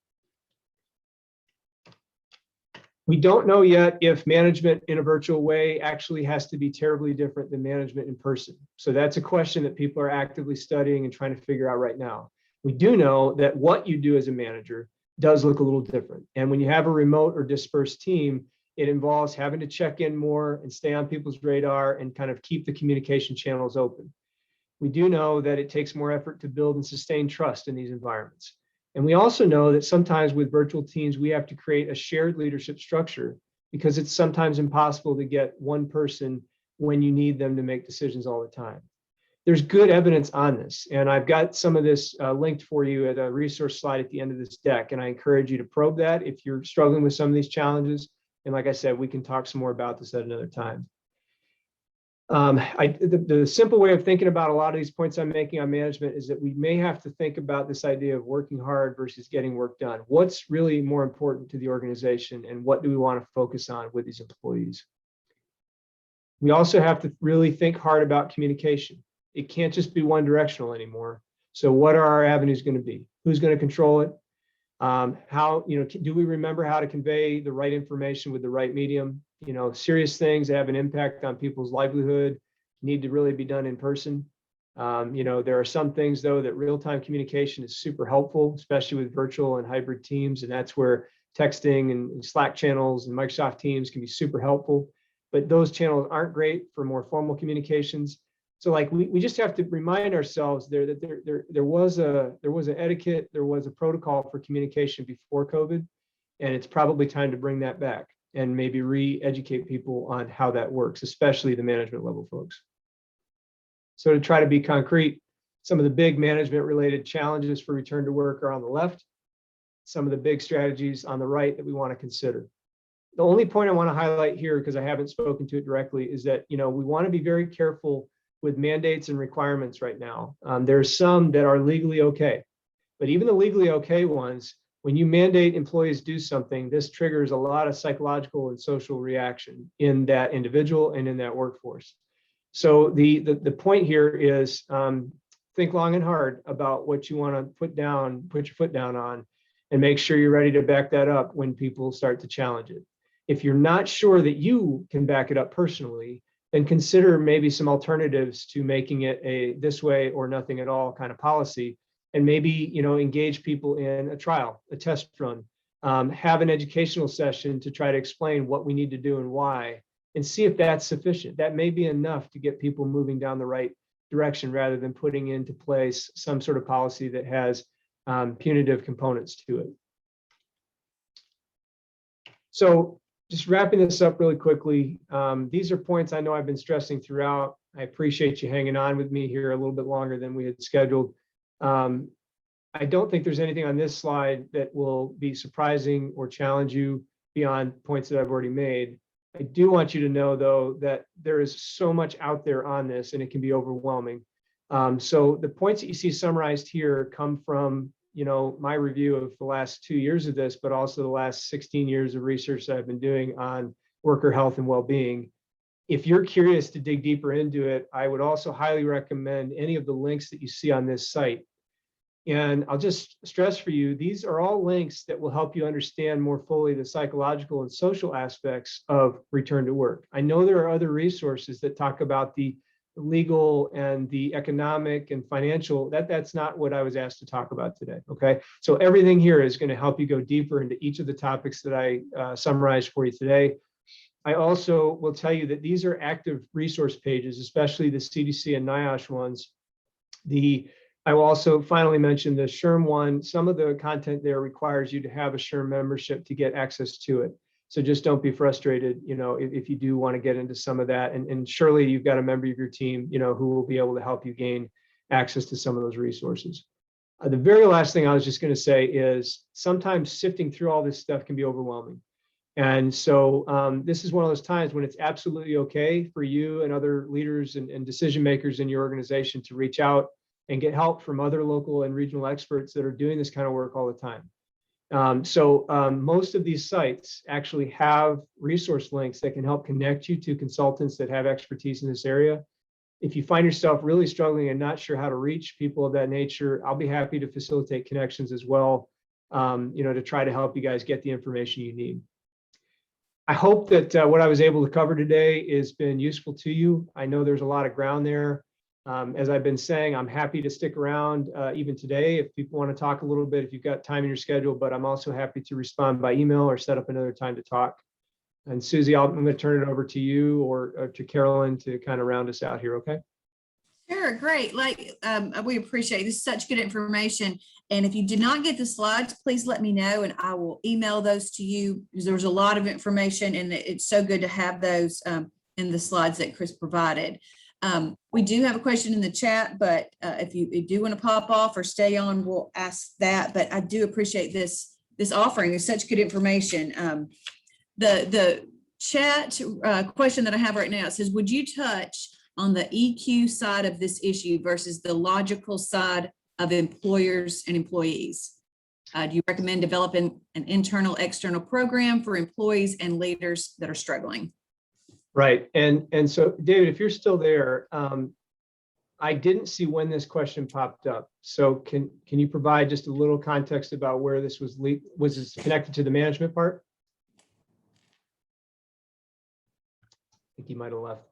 We don't know yet if management in a virtual way actually has to be terribly different than management in person. So that's a question that people are actively studying and trying to figure out right now. We do know that what you do as a manager does look a little different. And when you have a remote or dispersed team, it involves having to check in more and stay on people's radar and kind of keep the communication channels open. We do know that it takes more effort to build and sustain trust in these environments. And we also know that sometimes with virtual teams, we have to create a shared leadership structure, because it's sometimes impossible to get one person when you need them to make decisions all the time. There's good evidence on this, and I've got some of this linked for you at a resource slide at the end of this deck, and I encourage you to probe that if you're struggling with some of these challenges. And like I said, we can talk some more about this at another time. The simple way of thinking about a lot of these points I'm making on management is that we may have to think about this idea of working hard versus getting work done. What's really more important to the organization, and what do we want to focus on with these employees? We also have to really think hard about communication. It can't just be one directional anymore. So what are our avenues going to be? Who's going to control it? Do we remember how to convey the right information with the right medium? Serious things that have an impact on people's livelihood need to really be done in person. There are some things, though, that real-time communication is super helpful, especially with virtual and hybrid teams. And that's where texting and Slack channels and Microsoft Teams can be super helpful. But those channels aren't great for more formal communications. So like we just have to remind ourselves that there was an etiquette, there was a protocol for communication before COVID, and it's probably time to bring that back and maybe re-educate people on how that works, especially the management level folks. So to try to be concrete, some of the big management related challenges for return to work are on the left, some of the big strategies on the right that we want to consider. The only point I want to highlight here, because I haven't spoken to it directly, is that we want to be very careful with mandates and requirements right now. There's some that are legally okay, but even the legally okay ones, when you mandate employees do something, this triggers a lot of psychological and social reaction in that individual and in that workforce. So the point here is think long and hard about what you want to put your foot down on, and make sure you're ready to back that up when people start to challenge it. If you're not sure that you can back it up personally, then consider maybe some alternatives to making it a this way or nothing at all kind of policy, and maybe engage people in a trial, a test run, have an educational session to try to explain what we need to do and why, and see if that's sufficient. That may be enough to get people moving down the right direction, rather than putting into place some sort of policy that has punitive components to it. So just wrapping this up really quickly. These are points I know I've been stressing throughout. I appreciate you hanging on with me here a little bit longer than we had scheduled. I don't think there's anything on this slide that will be surprising or challenge you beyond points that I've already made. I do want you to know, though, that there is so much out there on this and it can be overwhelming. So the points that you see summarized here come from, my review of the last 2 years of this, but also the last 16 years of research that I've been doing on worker health and well-being. If you're curious to dig deeper into it, I would also highly recommend any of the links that you see on this site. And I'll just stress for you, these are all links that will help you understand more fully the psychological and social aspects of return to work. I know there are other resources that talk about the legal and the economic and financial. That's not what I was asked to talk about today, okay? So everything here is going to help you go deeper into each of the topics that I summarized for you today. I also will tell you that these are active resource pages, especially the CDC and NIOSH ones. I will also finally mention the SHRM one. Some of the content there requires you to have a SHRM membership to get access to it. So just don't be frustrated, if you do want to get into some of that. And surely you've got a member of your team, who will be able to help you gain access to some of those resources. The very last thing I was just going to say is sometimes sifting through all this stuff can be overwhelming. And so this is one of those times when it's absolutely okay for you and other leaders and decision makers in your organization to reach out and get help from other local and regional experts that are doing this kind of work all the time. Most of these sites actually have resource links that can help connect you to consultants that have expertise in this area. If you find yourself really struggling and not sure how to reach people of that nature, I'll be happy to facilitate connections as well, to try to help you guys get the information you need. I hope that what I was able to cover today has been useful to you. I know there's a lot of ground there. As I've been saying, I'm happy to stick around even today if people want to talk a little bit, if you've got time in your schedule, but I'm also happy to respond by email or set up another time to talk. And Susie, I'm going to turn it over to you or to Carolyn to kind of round us out here, okay? Sure, great. We appreciate this. Is such good information. And if you did not get the slides, please let me know and I will email those to you because there was a lot of information and it's so good to have those in the slides that Chris provided. We do have a question in the chat, but if you do want to pop off or stay on, we'll ask that. But I do appreciate this offering. There's such good information. The chat question that I have right now, it says, would you touch on the EQ side of this issue versus the logical side of employers and employees? Do you recommend developing an internal external program for employees and leaders that are struggling? Right. And so, David, if you're still there, I didn't see when this question popped up. So can you provide just a little context about where this was this connected to the management part? I think he might have left.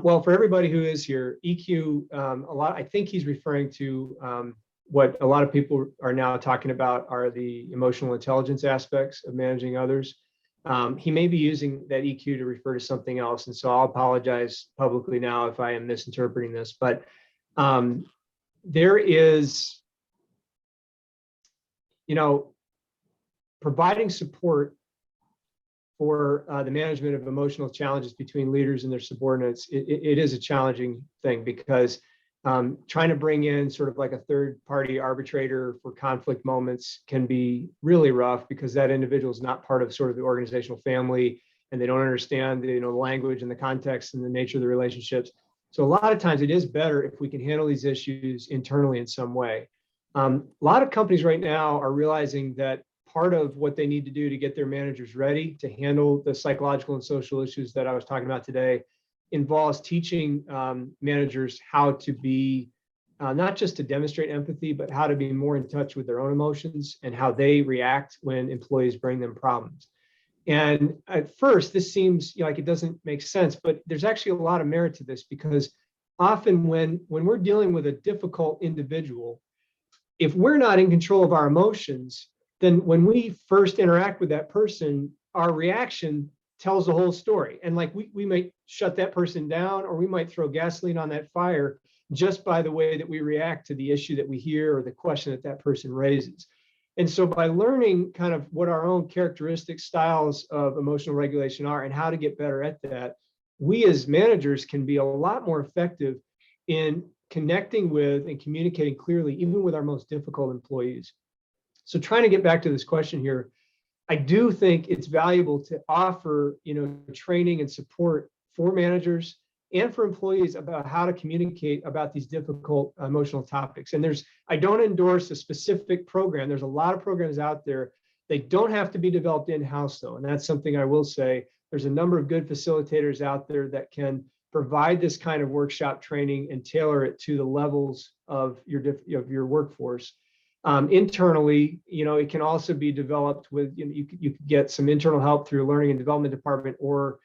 Well, for everybody who is here, EQ, I think he's referring to what a lot of people are now talking about are the emotional intelligence aspects of managing others. He may be using that EQ to refer to something else. And so I'll apologize publicly now if I am misinterpreting this, but there is, providing support for the management of emotional challenges between leaders and their subordinates, it is a challenging thing because trying to bring in sort of like a third party arbitrator for conflict moments can be really rough because that individual is not part of sort of the organizational family and they don't understand the language and the context and the nature of the relationships. So a lot of times it is better if we can handle these issues internally in some way. A lot of companies right now are realizing that part of what they need to do to get their managers ready to handle the psychological and social issues that I was talking about today involves teaching managers how to be, not just to demonstrate empathy, but how to be more in touch with their own emotions and how they react when employees bring them problems. And at first, this seems like it doesn't make sense, but there's actually a lot of merit to this because often when we're dealing with a difficult individual, if we're not in control of our emotions, then when we first interact with that person, our reaction tells the whole story. And like we might shut that person down or we might throw gasoline on that fire just by the way that we react to the issue that we hear or the question that person raises. And so by learning kind of what our own characteristic styles of emotional regulation are and how to get better at that, we as managers can be a lot more effective in connecting with and communicating clearly, even with our most difficult employees. So trying to get back to this question here, I do think it's valuable to offer, training and support for managers and for employees about how to communicate about these difficult emotional topics. And I don't endorse a specific program. There's a lot of programs out there. They don't have to be developed in-house though. And that's something I will say. There's a number of good facilitators out there that can provide this kind of workshop training and tailor it to the levels of your workforce. Internally, it can also be developed with, you could get some internal help through a learning and development department, or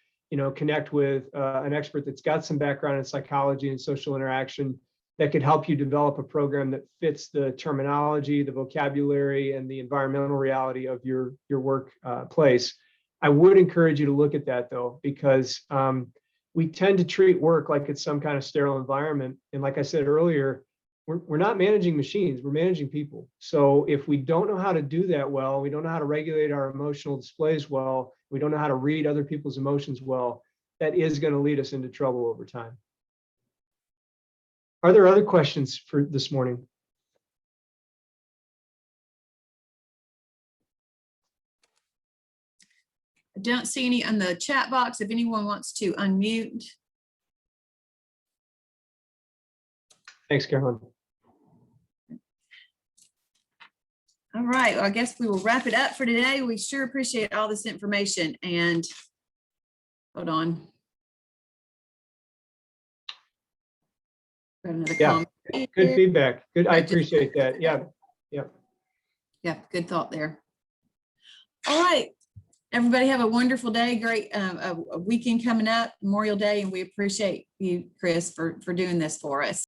connect with an expert that's got some background in psychology and social interaction that could help you develop a program that fits the terminology, the vocabulary, and the environmental reality of your work place. I would encourage you to look at that though, because we tend to treat work like it's some kind of sterile environment. And like I said earlier, we're not managing machines, we're managing people. So if we don't know how to do that well, we don't know how to regulate our emotional displays well, we don't know how to read other people's emotions well, that is going to lead us into trouble over time. Are there other questions for this morning? I don't see any on the chat box. If anyone wants to unmute. Thanks, Carolyn. All right, well, I guess we will wrap it up for today. We sure appreciate all this information, and hold on. Got another Yeah, comment good here. feedback. Good, I appreciate that. Yeah. Yeah, good thought there. All right, everybody have a wonderful day. Great a weekend coming up, Memorial Day, and we appreciate you, Chris, for doing this for us.